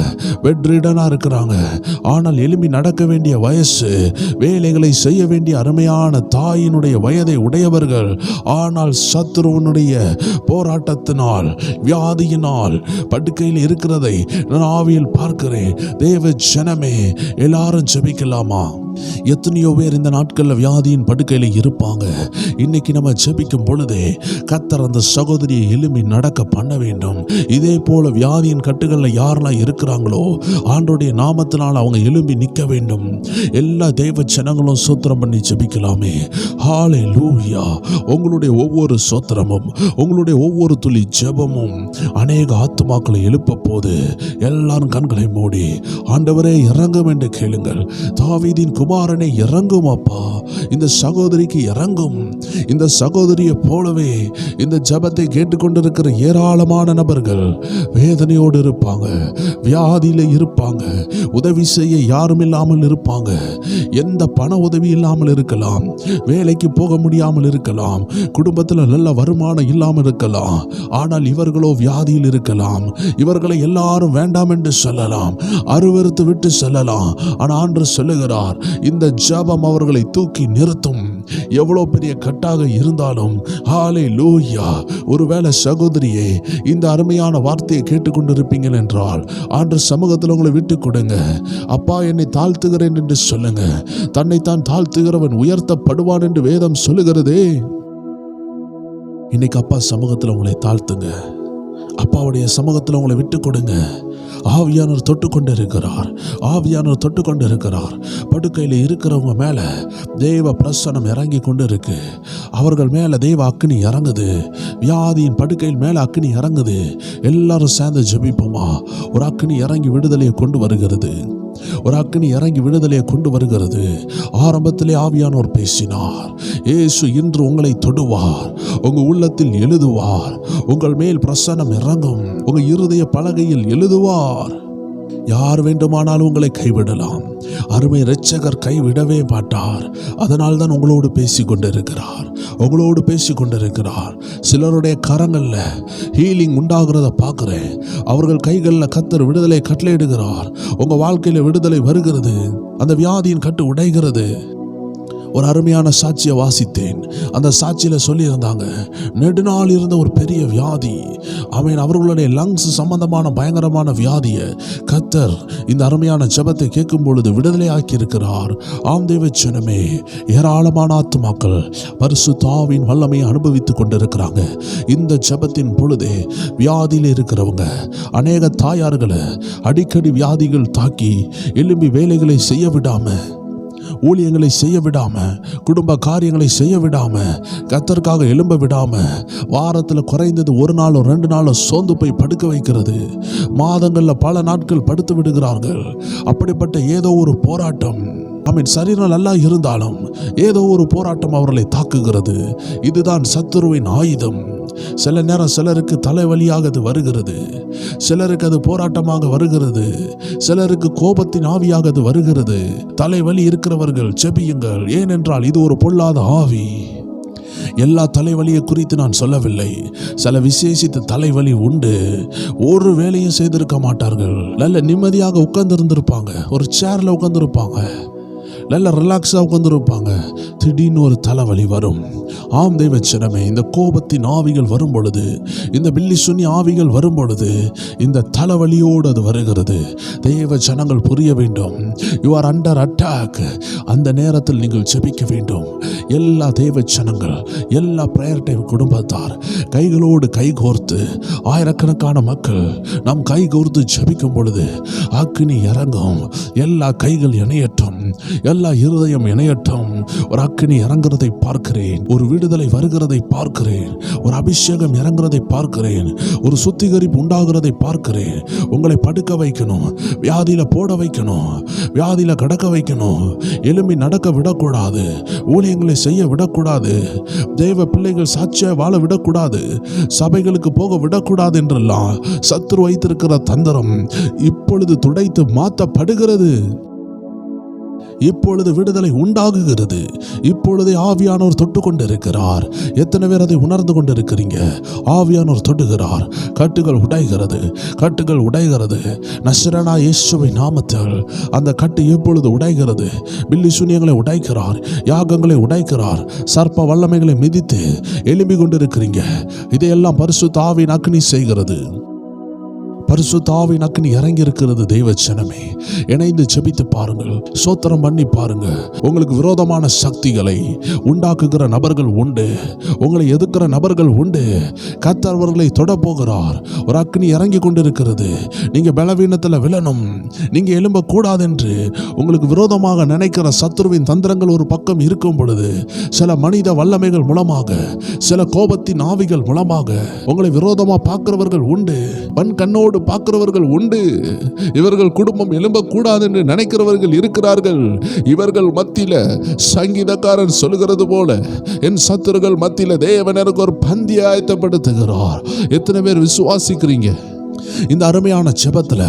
பெட்ரிடனா இருக்கிறாங்க. ஆனால் எழும்பி நடக்க வேண்டிய வயசு, வேலைகளை செய்ய வேண்டிய அருமையான தாயினுடைய வயதை உடையவர்கள். ஆனால் சத்துருவனுடைய போராட்டத்தினால், வியாதியினால் படுக்கையில் இருக்கிறதை நான் ஆவியில் பார்க்கிறேன். தேவ ஜனமே, எல்லாரும் ஜெபிக்கலாமா? எத்தனையோ பேர் இந்த நாட்களில் வியாதியின் படுக்கையில் இருப்பாங்க. இன்னைக்கு நம்ம ஜெபிக்கும் பொழுதே கர்த்தர் அந்த சகோதரியை எழும்பி நடக்க பண்ண வேண்டும். இதே போல வியாதியின் கட்டுகளில் யாரெல்லாம் இருக்கிறாங்களோ ஆண்டோடைய நாமத்தினால் அவங்க எழும்பி நிற்க வேண்டும். எல்லா தேவ ஜனங்களும் சோத்திரம் பண்ணி ஜெபிக்கலாமே. ஹல்லேலூயா. உங்களுடைய ஒவ்வொரு சோத்திரமும், உங்களுடைய ஒவ்வொரு துளி ஜெபமும் அநேக ஆத்துமாக்களை எழுப்ப போது எல்லாரும் கண்களை மூடி ஆண்டவரே இறங்கும் என்று கேளுங்கள். தாவீதின் குமாரனை இறங்கும் அப்பா, இந்த சகோதரிக்கு இறங்கும். இந்த சகோதரியை போலவே இந்த ஜெபத்தை கேட்டுக்கொண்டிருக்கிற ஏராளமான நபர்கள் வேதனையோடு இருப்பாங்க, வியாதியில இருப்பாங்க, உதவி செய்ய யாரும் இல்லாமல் இருப்பாங்க. எந்த பண உதவி இல்லாமல் இருக்கலாம், வேலைக்கு போக முடியாமல் இருக்கலாம், குடும்பத்தில் நல்ல வருமானம் இல்லாமல் இருக்கலாம். ஆனால் இவர்களோ வியாதியில் இருக்கலாம். இவர்களை எல்லாரும் வேண்டாம் என்று சொல்லலாம், அருவருத்து விட்டு சொல்லலாம். ஆனால் ஆண்டவர் சொல்லுகிறார், இந்த ஜெபம் அவர்களை தூக்கி நிறுத்தும். எவ்வளவு பெரிய கட்டாக இருந்தாலும். ஹல்லேலூயா. ஒருவேளை சகோதரியே, இந்த அருமையான வார்த்தையை கேட்டுக்கொண்டிருப்பீங்கள் என்றால் ஆண்டவர் சமூகத்தில் உங்களை விட்டு கொடுங்க. அப்பா, என்னை தாழ்த்துகிறேன் என்று சொல்லுங்க. தன்னைத்தான் தாழ்த்துகிறவன் உயர்த்தப்படுவான் என்று வேதம் சொல்லுகிறதே. இன்னைக்கு அப்பா சமூகத்தில் உங்களை தாழ்த்துங்க. அப்பாவுடைய சமூகத்தில் உங்களை விட்டு கொடுங்க. ஆவியானவர் தொட்டு கொண்டு இருக்கிறார், ஆவியானவர் தொட்டு கொண்டு இருக்கிறார். படுக்கையில் இருக்கிறவங்க மேல தேவ பிரசன்னம் இறங்கி கொண்டு இருக்கு. அவர்கள் மேல தேவ அக்கினி இறங்குது. வியாதியின் படுக்கையில் மேல அக்கினி இறங்குது. எல்லாரும் சேர்ந்து ஜெபிப்போமா? ஒரு அக்கினி இறங்கி விடுதலையை கொண்டு வருகிறது. ஒரு அக்கினி இறங்கி விடுதலையை கொண்டு வருகிறது. ஆரம்பத்திலே ஆவியானவர் பேசினார். இயேசு இன்று உங்களை தொடுவார், உங்க உள்ளத்தில் எழுதுவார், உங்கள் மேல் பிரசன்னம் இறங்கும், உங்க இருதய பலகையில் எழுதுவார். யார் வேண்டுமானாலும் உங்களை கைவிடலாம், அருமை இரட்சகர் கைவிடவே மாட்டார். அதனால் தான் உங்களோடு பேசி கொண்டிருக்கிறார், உங்களோடு பேசி கொண்டிருக்கிறார். சிலருடைய கரங்கள்ல ஹீலிங் உண்டாகிறத பார்க்கிறேன். அவர்கள் கைகளில் கர்த்தர் விடுதலை கட்டளையிடுகிறார். உங்க வாழ்க்கையில விடுதலை வருகிறது. அந்த வியாதியின் கட்டு உடைகிறது. ஒரு அருமையான சாட்சியை வாசித்தேன். அந்த சாட்சியில சொல்லியிருந்தாங்க, நெடுநாள் இருந்த ஒரு பெரிய வியாதி, அவர்களுடைய லங்ஸ் சம்பந்தமான பயங்கரமான வியாதியை கர்த்தர் இந்த அருமையான ஜெபத்தை கேட்கும் பொழுது விடுதலை ஆக்கி இருக்கிறார். ஆம் தேவ ஜனமே, ஏராளமான ஆத்துமாக்கள் பரிசுத்த ஆவியின் வல்லமையை அனுபவித்துக் கொண்டிருக்கிறாங்க. இந்த ஜெபத்தின் பொழுதே வியாதியில் இருக்கிறவங்க, அநேக தாயார்களை அடிக்கடி வியாதிகள் தாக்கி எழும்பி வேலைகளை செய்ய விடாம, ஊழியங்களை செய்ய விடாம, குடும்ப காரியங்களை செய்ய விடாம, கர்த்தருக்காக எழும்ப விடாம, வாரத்தில் குறைந்தது ஒரு நாளோ 2 நாளோ சோர்ந்து போய் படுக்க வைக்கிறது. மாதங்களில் பல நாட்கள் படுத்து விடுகிறார்கள். அப்படிப்பட்ட ஏதோ ஒரு போராட்டம், சரீரம் நல்லா இருந்தாலும் ஏதோ ஒரு போராட்டம் அவர்களை தாக்குகிறது. இதுதான் சத்துருவின் ஆயுதம். சில நேரம் சிலருக்கு தலைவலியாக அது வருகிறது, சிலருக்கு அது போராட்டமாக வருகிறது, சிலருக்கு கோபத்தின் ஆவியாக அது வருகிறது. தலைவலி இருக்கிறவர்கள் ஜெபியுங்கள். ஏனென்றால் இது ஒரு பொல்லாத ஆவி. எல்லா தலைவலியை குறித்து நான் சொல்லவில்லை. சில விசேஷித்த தலைவலி உண்டு. ஒரு வேலையும் செய்திருக்க மாட்டார்கள். நல்ல நிம்மதியாக உட்கார்ந்து இருந்திருப்பாங்க, ஒரு சேர்ல உட்கார்ந்துருப்பாங்க, நல்ல ரிலாக்ஸாக உட்கார்ந்துருப்பாங்க. திடீர்னு ஒரு தலைவலி வரும். ஆம் தெய்வ ஜனமே, இந்த கோபத்தின் ஆவிகள் வரும் பொழுது, இந்த பில்லி சுனி ஆவிகள் வரும் பொழுது, இந்த தலைவலியோடு அது வருகிறது. தேவ ஜனங்கள் புரிய வேண்டும். You are under attack. அந்த நேரத்தில் நீங்கள் ஜெபிக்க வேண்டும். எல்லா தேவ ஜனங்கள், எல்லா பிரேயர் டைம் குடும்பத்தார் கைகளோடு கைகோர்த்து, ஆயிரக்கணக்கான மக்கள் நாம் கைகோர்த்து ஜெபிக்கும் பொழுது அக்கினி இறங்கும். எல்லா கைகள் இணையட்டும். எல்லா இருதயம் இணையட்டும். ஒரு அக்கினி இறங்குறதை பார்க்கிறேன், ஒரு விடுதலை வருகிறதை பார்க்கிறேன், ஒரு அபிஷேகம் இறங்குறதை பார்க்கிறேன், ஒரு சுத்திகரிப்பு உண்டாகிறதை பார்க்கிறேன். உங்களை படுக்க வைக்கணும், வியாதியில போட வைக்கணும், வியாதியில கடக்க வைக்கணும், எலும்பி நடக்க விடக்கூடாது, ஊழியங்களை செய்ய விடக்கூடாது, தேவ பிள்ளைகள் சாட்சியா வாழ விடக்கூடாது, சபைகளுக்கு போக விடக்கூடாது என்றெல்லாம் சத்துரு வைத்திருக்கிற தந்திரம் இப்பொழுது துடைத்து மாற்றப்படுகிறது. இப்பொழுது விடுதலை உண்டாகுகிறது. இப்பொழுது ஆவியானவர் தொட்டு கொண்டிருக்கிறார். எத்தனை பேர் அதை உணர்ந்து கொண்டிருக்கிறீங்க? ஆவியானவர் தொடுகிறார். கட்டுகள் உடைகிறது, கட்டுகள் உடைகிறது. நசரேனா இயேசுவின் நாமத்தில் அந்த கட்டு இப்பொழுது உடைகிறது. பில்லி சூனியங்களை உடைக்கிறார், யாகங்களை உடைக்கிறார், சர்ப்ப வல்லமைகளை மிதித்து எழும்பி கொண்டிருக்கிறீங்க. இதையெல்லாம் பரிசுத்த ஆவியின் அக்னி செய்கிறது. பரிசுத்த ஆவியின் அக்கினி இறங்கி இருக்கிறது. தெய்வ ஜனமே, இணைந்து ஜெபித்து பாருங்கள், சோத்திரம் பண்ணி பாருங்க. உங்களுக்கு விரோதமான சக்திகளை உண்டாக்குகிற நபர்கள் உண்டு, உங்களை எதிர்க்கிற நபர்கள் உண்டு. கர்த்தர் அவர்களை தொட போகிறார். ஒரு அக்கினி இறங்கி கொண்டிருக்கிறது. நீங்க பலவீனத்தில் விழணும், நீங்க எழும்ப கூடாது என்று உங்களுக்கு விரோதமாக நினைக்கிற சத்துருவின் தந்திரங்கள் ஒரு பக்கம் இருக்கும் பொழுது, சில மனித வல்லமைகள் மூலமாக, சில கோபத்தின் ஆவிகள் மூலமாக உங்களை விரோதமா பார்க்கிறவர்கள் உண்டு, பன் கண்ணோடு பார்க்கிறவர்கள் உண்டு. இவர்கள் குடும்பம் எழும்பக்கூடாது என்று நினைக்கிறவர்கள் இருக்கிறார்கள். இவர்கள் மத்தியில சங்கீதக்காரன் சொல்லுகிறது போல, என் சத்துருகள் மத்தியில தேவன் எனக்கு ஒரு பந்தி ஆயத்தப்படுத்துகிறார். எத்தனை பேர் விசுவாசிக்கிறீங்க? இந்த அருமையான ஜெபத்துல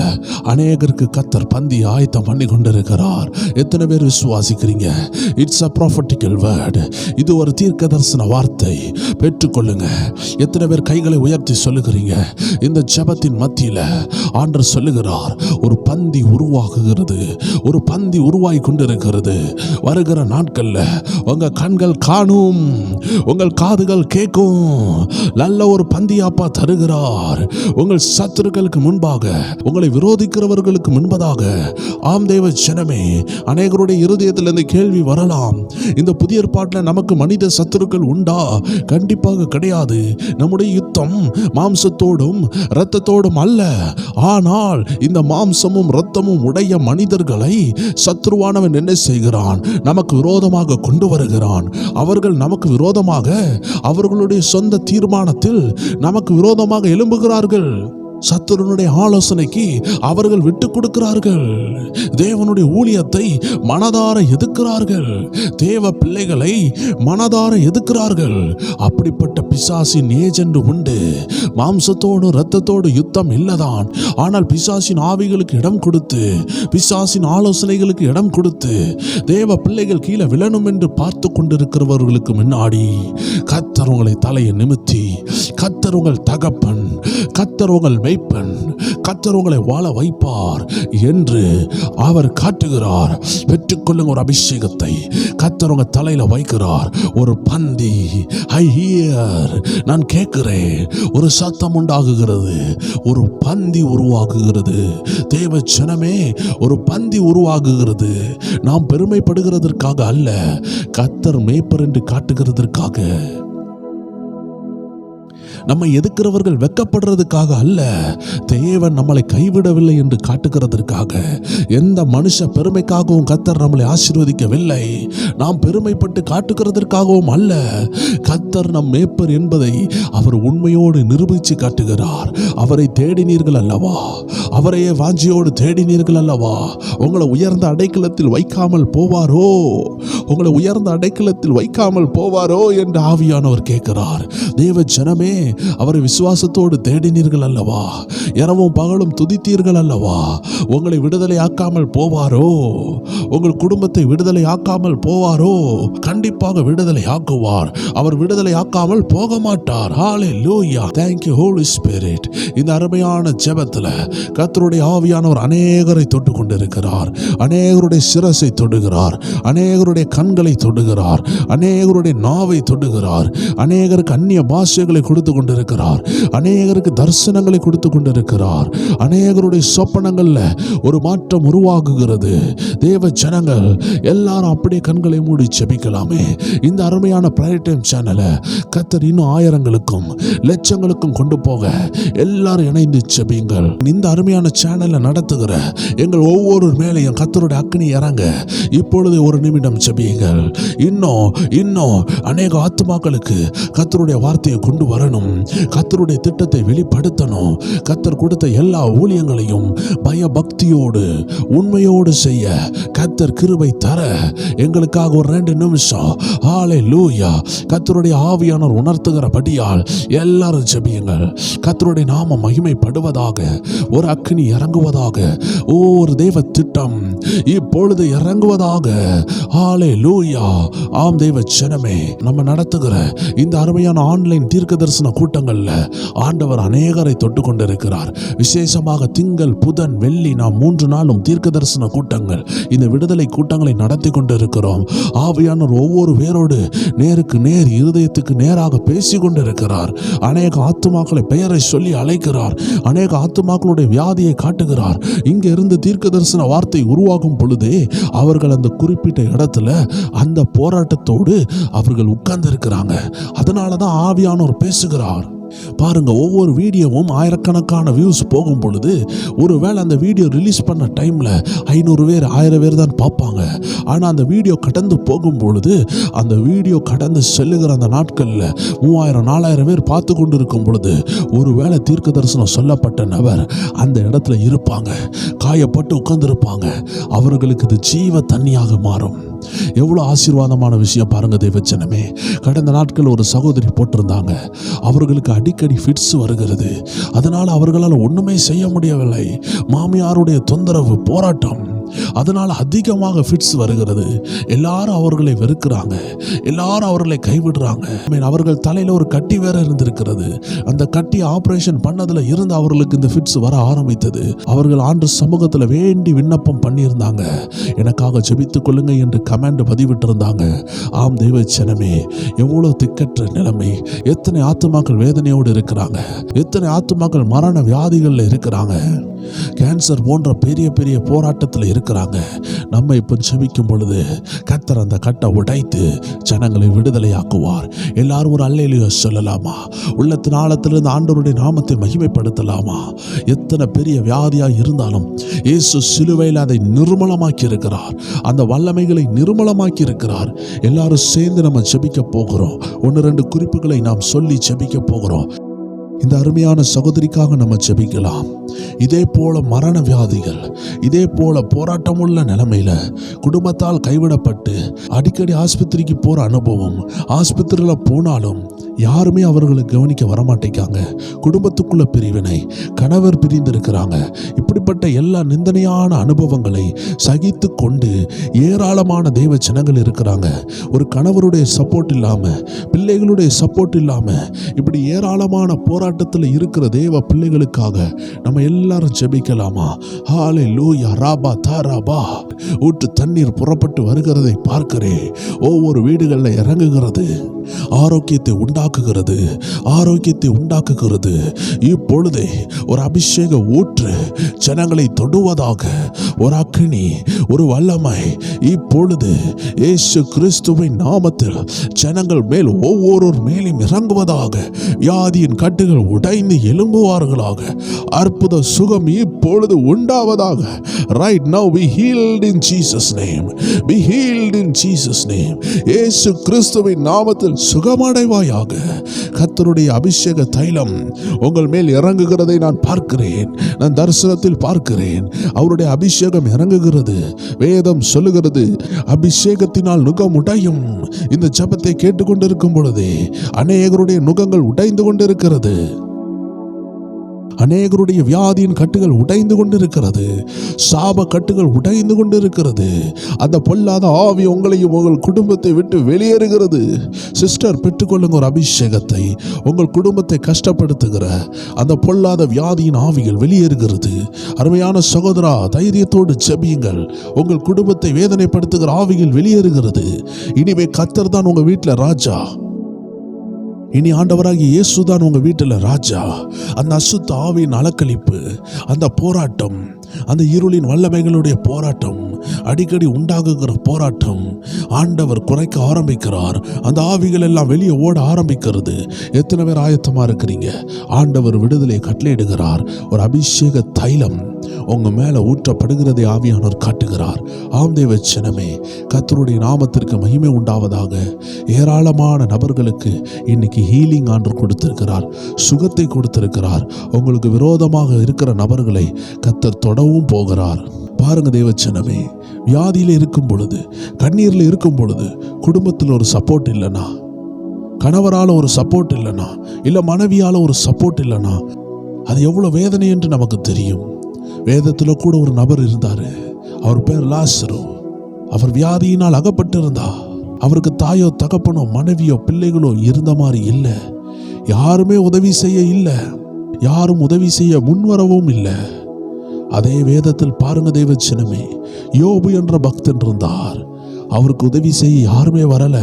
அநேகருக்கு கர்த்தர் பந்தி ஆயத்தம் பண்ணி கொண்டிருக்கிறார். எத்தனை பேர் விசுவாசிக்கிறீங்க? It's a prophetical word. இது ஒரு தீர்க்க தரிசன வார்த்தை. பெற்றுக்கொள்ளுங்க. எத்தனை பேர் கைகளை உயர்த்தி சொல்லுகிறீங்க? இந்த ஜெபத்தின் மத்தியில ஆண்டவர் சொல்லுகிறார், ஒரு பந்தி உருவாகுகிறது, ஒரு பந்தி உருவாகி கொண்டிருக்கிறது. வருகிற நாட்கள்ல உங்க கண்கள் காணும், உங்கள் காதுகள் கேட்கும். நல்ல ஒரு பந்தியாப்பா தருகிறார். உங்கள் சத்துருக்களுக்கு முன்பாக, உங்களை விரோதிக்கிறவர்களுக்கு முன்பதாக. ஆம் தேவ ஜனமே, அநேகருடைய இருதயத்தில் இந்த கேள்வி வரலாம், இந்த புதிய ஏற்பாட்டில் நமக்கு மனித சத்துருக்கள் உண்டா? கண்டிப்பாக கிடையாது. நம்முடைய யுத்தம் மாம்சத்தோடும் இரத்தத்தோடும் அல்ல. ஆனால் இந்த மாம்சமும் இரத்தமும் உடைய மனிதர்களை சத்துருவானவன் என்ன செய்கிறான்? நமக்கு விரோதமாக கொண்டு வருகிறான். அவர்கள் நமக்கு விரோதமாக, அவர்களுடைய சொந்த தீர்மானத்தில் நமக்கு விரோதமாக எழும்புகிறார்கள். சத்துருனுடைய ஆலோசனைக்கு அவர்கள் விட்டு கொடுக்கிறார்கள். தேவனுடைய ஊழியத்தை மனதார எதிர்க்கிறார்கள். தேவ பிள்ளைகளை மனதார எதிர்க்கிறார்கள். அப்படிப்பட்ட பிசாசின் ஏஜெண்ட் உண்டு. மாம்சத்தோடு இரத்தத்தோடு யுத்தம் இல்லதான். ஆனால் பிசாசின் ஆவிகளுக்கு இடம் கொடுத்து, பிசாசின் ஆலோசனைகளுக்கு இடம் கொடுத்து, தேவ பிள்ளைகள் கீழே விழணும் என்று பார்த்து கொண்டிருக்கிறவர்களுக்கு முன்னாடி கர்த்தர் உங்களை தலையை நிமித்தி, கர்த்தர் உங்கள் தகப்பன், கர்த்தர் உங்கள் மெய்ப்பன், கர்த்தர் உங்களை வாழ வைப்பார் என்று அவர் காட்டுகிறார். பெற்றுக்கொள்ளுங்க ஒரு அபிஷேகத்தை. கர்த்தர் உங்க தலையில வைக்கிறார். ஒரு பந்தி, ஐ ஹியர், நான் கேட்கிறேன். ஒரு சத்தம் உண்டாகுகிறது, ஒரு பந்தி உருவாகுகிறது. தேவ ஜனமே, ஒரு பந்தி உருவாகுகிறது. நாம் பெருமைப்படுகிறதற்காக அல்ல, கர்த்தர் மேய்ப்பர் என்று காட்டுகிறதற்காக. நம்மை எதிர்க்கிறவர்கள் வெட்கப்படுறதுக்காக அல்ல, தேவன் நம்மளை கைவிடவில்லை என்று காட்டுகிறதற்காக. எந்த மனுஷ பெருமைக்காகவும் கர்த்தர் நம்மளை ஆசீர்வதிக்கவில்லை. நாம் பெருமைப்பட்டு காட்டுகிறதற்காகவும் அல்ல. கர்த்தர் நம் மேய்ப்பர் என்பதை அவர் உண்மையோடு நிரூபித்து காட்டுகிறார். அவரை தேடினீர்கள் அல்லவா? அவரையே வாஞ்சியோடு தேடினீர்கள் அல்லவா? உங்களை உயர்ந்த அடைக்கலத்தில் வைக்காமல் போவாரோ? உங்களை உயர்ந்த அடைக்கலத்தில் வைக்காமல் போவாரோ என்று ஆவியானவர் கேட்கிறார். தேவ ஜனமே, அவரை விசுவாசத்தோடு தேடினீர்கள் அல்லவா? இரவும் பகலும் துதித்தீர்கள் அல்லவா? உங்களை விடுதலை ஆக்காமல் போவாரோ? உங்கள் குடும்பத்தை விடுதலை ஆக்காமல் போவாரோ? கண்டிப்பாக விடுதலை ஆக்குவார். அவர் விடுதலை ஆக்காமல் போக மாட்டார். ஹalleluya, thank you holy spirit. இந்த அருமையான ஜெபத்துல கர்த்தருடைய ஆவியானவர் அநேகரை தொட்டு கொண்டிருக்கிறார். அநேகருடைய சிரசை தொடுகிறார், அநேகருடைய கண்களை தொடுகிறார், அநேகருடைய நாவை தொடுகிறார், அநேகருக்கு அந்நிய பாஷைகளை கொடுத்து கொண்டிருக்கிறார். அநேகருக்கு தரிசனங்களை கொடுத்து கொண்டிருக்கிறார். அநேகருடைய சொப்பனங்கள்ல ஒரு மாற்றம் உருவாகுகிறது. தேவ ஜனங்கள் எல்லாரும் அப்படியே கண்களை மூடி ஜெபிக்கலாமே. இந்த அருமையான பிரயர் டைம் சேனலை கர்த்தர் இன்னும் ஆயிரங்களுக்கும் லட்சங்களுக்கும் கொண்டு போக எல்லாரும் இணைந்து ஜெபிங்கள். இந்த அருமையான சேனலை நடத்துகிற எங்கள் ஒவ்வொரு மேலையும் கர்த்தருடைய அக்கினி இறங்க இப்பொழுது ஒரு நிமிடம் ஜெபியுங்கள். இன்னும் அநேக ஆத்துமாக்களுக்கு கர்த்தருடைய வார்த்தையை கொண்டு வரணும். கர்த்தருடைய திட்டத்தை வெளிப்படுத்தணும். கர்த்தர் கொடுத்த எல்லா ஊழியங்களையும் பயபக்தியோடு உண்மையோடு செய்ய கர்த்தர் கிருபை தர எங்களுக்காக ஒரு 2 நிமிஷம் ஹல்லேலூயா கர்த்தருடைய ஆவியானவர் உணர்த்துகிறபடியால் எல்லாரும் ஜெபியுங்கள். கர்த்தருடைய நாமம் மகிமைப்படுவதாக, ஒரு அக்கினி இறங்குவதாக, ஒரு தேவ திட்டம் இப்பொழுது இறங்குவதாக. ஹல்லேலூயா. ஆம் தேவ ஜனமே, நம்ம நடத்துகிற இந்த அருமையான ஆன்லைன் தீர்க்க தரிசன கூட்டங்கள்ல ஆண்டவர் அநேகரை தொட்டு கொண்டிருக்கிறார். விசேஷமாக திங்கள், புதன், வெள்ளி நாம் 3 நாளும் தீர்க்க தரிசன கூட்டங்கள், இந்த விடுதலை கூட்டங்களை நடத்தி கொண்டிருக்கிறோம். ஆவியானவர் ஒவ்வொரு பேரோடு நேருக்கு நேர், இருதயத்துக்கு நேராக பேசி கொண்டிருக்கிறார். அநேக ஆத்துமாக்களை பெயரை சொல்லி அழைக்கிறார். அநேக ஆத்துமாக்களுடைய வியாதியை காட்டுகிறார். இங்க இருந்து தீர்க்க தரிசன வார்த்தை உருவாகும் பொழுதே அவர்கள் அந்த குறிப்பிட்ட இடத்துல அந்த போராட்டத்தோடு அவர்கள் உட்கார்ந்து இருக்கிறாங்க. அதனாலதான் ஆவியானவர் பேசுகிறார். பாருங்க, ஒவ்வொரு வீடியோவும் ஆயிரக்கணக்கான வியூஸ் போகும் பொழுது ஒருவேளை அந்த வீடியோ ரிலீஸ் பண்ண டைம்ல 500 பேர் 1000 பேர் தான் பார்ப்பாங்க. ஆனா அந்த வீடியோ கடந்து போகும் பொழுது, அந்த வீடியோ கடந்து செல்லுகிற அந்த நாட்கள்ல 3000 4000 பேர் பார்த்து கொண்டு இருக்கும் பொழுது ஒருவேளை தீர்க்க தரிசனம் சொல்லப்பட்ட நபர் அந்த இடத்துல இருப்பாங்க, காயப்பட்டு உட்கார்ந்து இருப்பாங்க. அவர்களுக்கு இது ஜீவ தண்ணியாக மாறும். எவ்வளவு ஆசீர்வாதமான விஷயம் பாருங்க தேவச்சனமே. கடந்த நாட்கள் ஒரு சகோதரி போட்டிருந்தாங்க, அவர்களுக்கு அடிக்கடி ஃபிட்ஸ் வருகிறது. அதனால அவர்களால் ஒண்ணுமே செய்ய முடியவில்லை. மாமியாருடைய தொந்தரவு, போராட்டம், அதனால அதிகமாக ஃபிட்ஸ் வருகிறது. எல்லாரும் அவர்களை வெறுக்கிறாங்க, எல்லாரும் அவர்களை கைவிடுறாங்க. அவர்கள் தலையில ஒரு கட்டி வேற இருந்திருக்கிறது. அந்த கட்டி ஆபரேஷன் பண்ணதுல இருந்து அவர்களுக்கு இந்த ஃபிட்ஸ் வர ஆரம்பித்தது. அவர்கள் ஆண்டு சமூகத்தில் வேண்டி விண்ணப்பம் பண்ணியிருந்தாங்க, எனக்காக ஜெபித்துக் கொள்ளுங்க என்று கமெண்ட் பதிவிட்டு இருந்தாங்க. ஆம் தெய்வ ஜனமே, எவ்வளவு திக்கற்ற நிலைமை. எத்தனை ஆத்துமாக்கள் வேதனையோடு இருக்கிறாங்க, எத்தனை ஆத்துமாக்கள் மரண வியாதிகள்ல இருக்கிறாங்க, கேன்சர் போன்ற பெரிய பெரிய போராட்டத்தில் இருக்கிறாங்க. நம்ம இப்ப ஜெபிக்கும் பொழுது கர்த்தர் அந்த கட்டை உடைத்து ஜனங்களை விடுதலையாக்குவார். எல்லாரும் ஒரு அல்லேலூயா சொல்லலாமா? உள்ளத்தின் ஆழத்திலிருந்து ஆண்டவருடைய நாமத்தை மகிமைப்படுத்தலாமா? எத்தனை பெரிய வியாதியா இருந்தாலும் இயேசு சிலுவையில் அதை நிர்மலமாக்கி இருக்கிறார். அந்த வல்லமைகளை நிர்மலமாக்கி இருக்கிறார். எல்லாரும் சேர்ந்து நம்ம ஜெபிக்க போகிறோம். 1-2 குறிப்புகளை நாம் சொல்லி ஜெபிக்க போகிறோம். இந்த அருமையான சகோதரிக்காக நம்ம ஜெபிக்கலாம். இதே போல மரண வியாதிகள், இதே போல போராட்டமுள்ள நிலைமையில குடும்பத்தால் கைவிடப்பட்டு அடிக்கடி ஆஸ்பத்திரிக்கு போற அனுபவம், ஆஸ்பத்திரியில போனாலும் யாருமே அவர்களை கவனிக்க வரமாட்டேங்காங்க. குடும்பத்துக்குள்ள பிரிவினை, கணவர் பிரிந்திருக்கிறாங்க. இப்படிப்பட்ட எல்லா நிந்தனையான அனுபவங்களை சகித்து கொண்டு ஏராளமான தெய்வ ஜனங்கள் இருக்கிறாங்க. ஒரு கணவருடைய சப்போர்ட் இல்லாம, பிள்ளைகளுடைய சப்போர்ட் இல்லாம, இப்படி ஏராளமான போராட்டத்தில் இருக்கிற தேவ பிள்ளைகளுக்காக நம்ம எல்லாரும் ஜெபிக்கலாமா? ஹல்லேலூயா. ராபா தாராபா. ஊற்று தண்ணீர் புறப்பட்டு வருகிறதை பார்க்கிறேன். ஒவ்வொரு வீடுகளில் இறங்குகிறது, ஆரோக்கியத்தை உண்டாக்குகிறது, ஆரோக்கியத்தை உண்டாக்குகிறது. இப்பொழுதே ஒரு அபிஷேக ஊற்று ஜனங்களை தொடுவதாக, ஒரு அக்கினி, ஒரு வல்லமை இப்பொழுது இயேசு கிறிஸ்துவின் நாமத்தில் ஜனங்கள் மேல் ஒவ்வொரு மேலும் இறங்குவதாக. வியாதியின் கட்டுகள் உடைந்து எழும்புவார்களாக. அற்புத சுகம் இப்பொழுது உண்டாவதாக. Right now be healed in Jesus name. Be healed in Jesus name. இயேசு கிறிஸ்துவின் நாமத்தில் சுகமடைவாயாக. கர்த்தருடைய அபிஷேக தைலம் உங்கள் மேல் இறங்குகிறதை நான் பார்க்கிறேன். நான் தரிசனத்தில் பார்க்கிறேன். அவருடைய அபிஷேகம் இறங்குகிறது. வேதம் சொல்லுகிறது, அபிஷேகத்தினால் நுகம் உடையும். இந்த ஜெபத்தை கேட்டுக்கொண்டிருக்கும் பொழுதே அநேகருடைய நுகங்கள் உடைந்து கொண்டிருக்கிறது. அநேகருடைய வியாதியின் கட்டுகள் உடைந்து கொண்டிருக்கிறது. சாப கட்டுகள் உடைந்து கொண்டிருக்கிறது. அந்த பொல்லாத ஆவி உங்களையும் உங்கள் குடும்பத்தை விட்டு வெளியேறுகிறது. சிஸ்டர், பெற்றுக்கொள்ளுங்க ஒரு அபிஷேகத்தை. உங்கள் குடும்பத்தை கஷ்டப்படுத்துகிற அந்த பொல்லாத வியாதியின் ஆவிகள் வெளியேறுகிறது. அருமையான சகோதரா, தைரியத்தோடு ஜெபியுங்கள். உங்கள் குடும்பத்தை வேதனைப்படுத்துகிற ஆவிகள் வெளியேறுகிறது. இனிமே கர்த்தர் தான் உங்க வீட்டில் ராஜா. இனி ஆண்டவராகிய இயேசுதான் உங்க வீட்டில் ராஜா. அந்த அசுத்த ஆவியின் அலக்களிப்பு, அந்த போராட்டம், அந்த இருளின் வல்லமைகளுடைய போராட்ம், அடிக்கடி உண்டாகுகிற போராட்டம் ஆண்டவர் குறைக்க ஆரம்பிக்கிறார். அந்த ஆவிகள் எல்லாம் வெளியே ஓட ஆரம்பிக்கிறது. எத்தனை பேர் ஆயத்தமா இருக்கிறீங்க? ஆண்டவர் விடுதலை கட்டளையிடுகிறார். ஒரு அபிஷேக தைலம் உங்க மேல ஊற்றப்படுகிறதை ஆவியானவர் காட்டுகிறார். ஆம் தேவ ஜனமே, கர்த்தருடைய நாமத்திற்கு மகிமை உண்டாவதாக. ஏராளமான நபர்களுக்கு இன்னைக்கு ஹீலிங் ஆண்டவர் கொடுத்திருக்கிறார், சுகத்தை கொடுத்திருக்கிறார். உங்களுக்கு விரோதமாக இருக்கிற நபர்களை கர்த்தர் தொடவும் போகிறார். பாருங்க தேவ ஜனமே, வியாதியில இருக்கும் பொழுது, கண்ணீர்ல இருக்கும் பொழுது, குடும்பத்தில் ஒரு சப்போர்ட் இல்லைனா, கணவரால ஒரு சப்போர்ட் இல்லைனா, இல்ல மனைவியால ஒரு சப்போர்ட் இல்லைனா, அது எவ்வளவு வேதனை என்று நமக்கு தெரியும். வேதத்துல கூட ஒரு நபர் இருந்தாரு. அவர் பேர் லாசரு. அவர் வியாதியினால் அகப்பட்டிருந்தா. அவருக்கு தாயோ தகப்பனோ மனைவியோ பிள்ளைகளோ இருந்த மாதிரி இல்லை. யாருமே உதவி செய்ய இல்லை, யாரும் உதவி செய்ய முன்வரவும் இல்லை. அதே வேதத்தில் பாருங்க தேவ ஜனமே, யோபு என்ற பக்தன் இருந்தார். அவருக்கு உதவி செய்ய யாருமே வரல.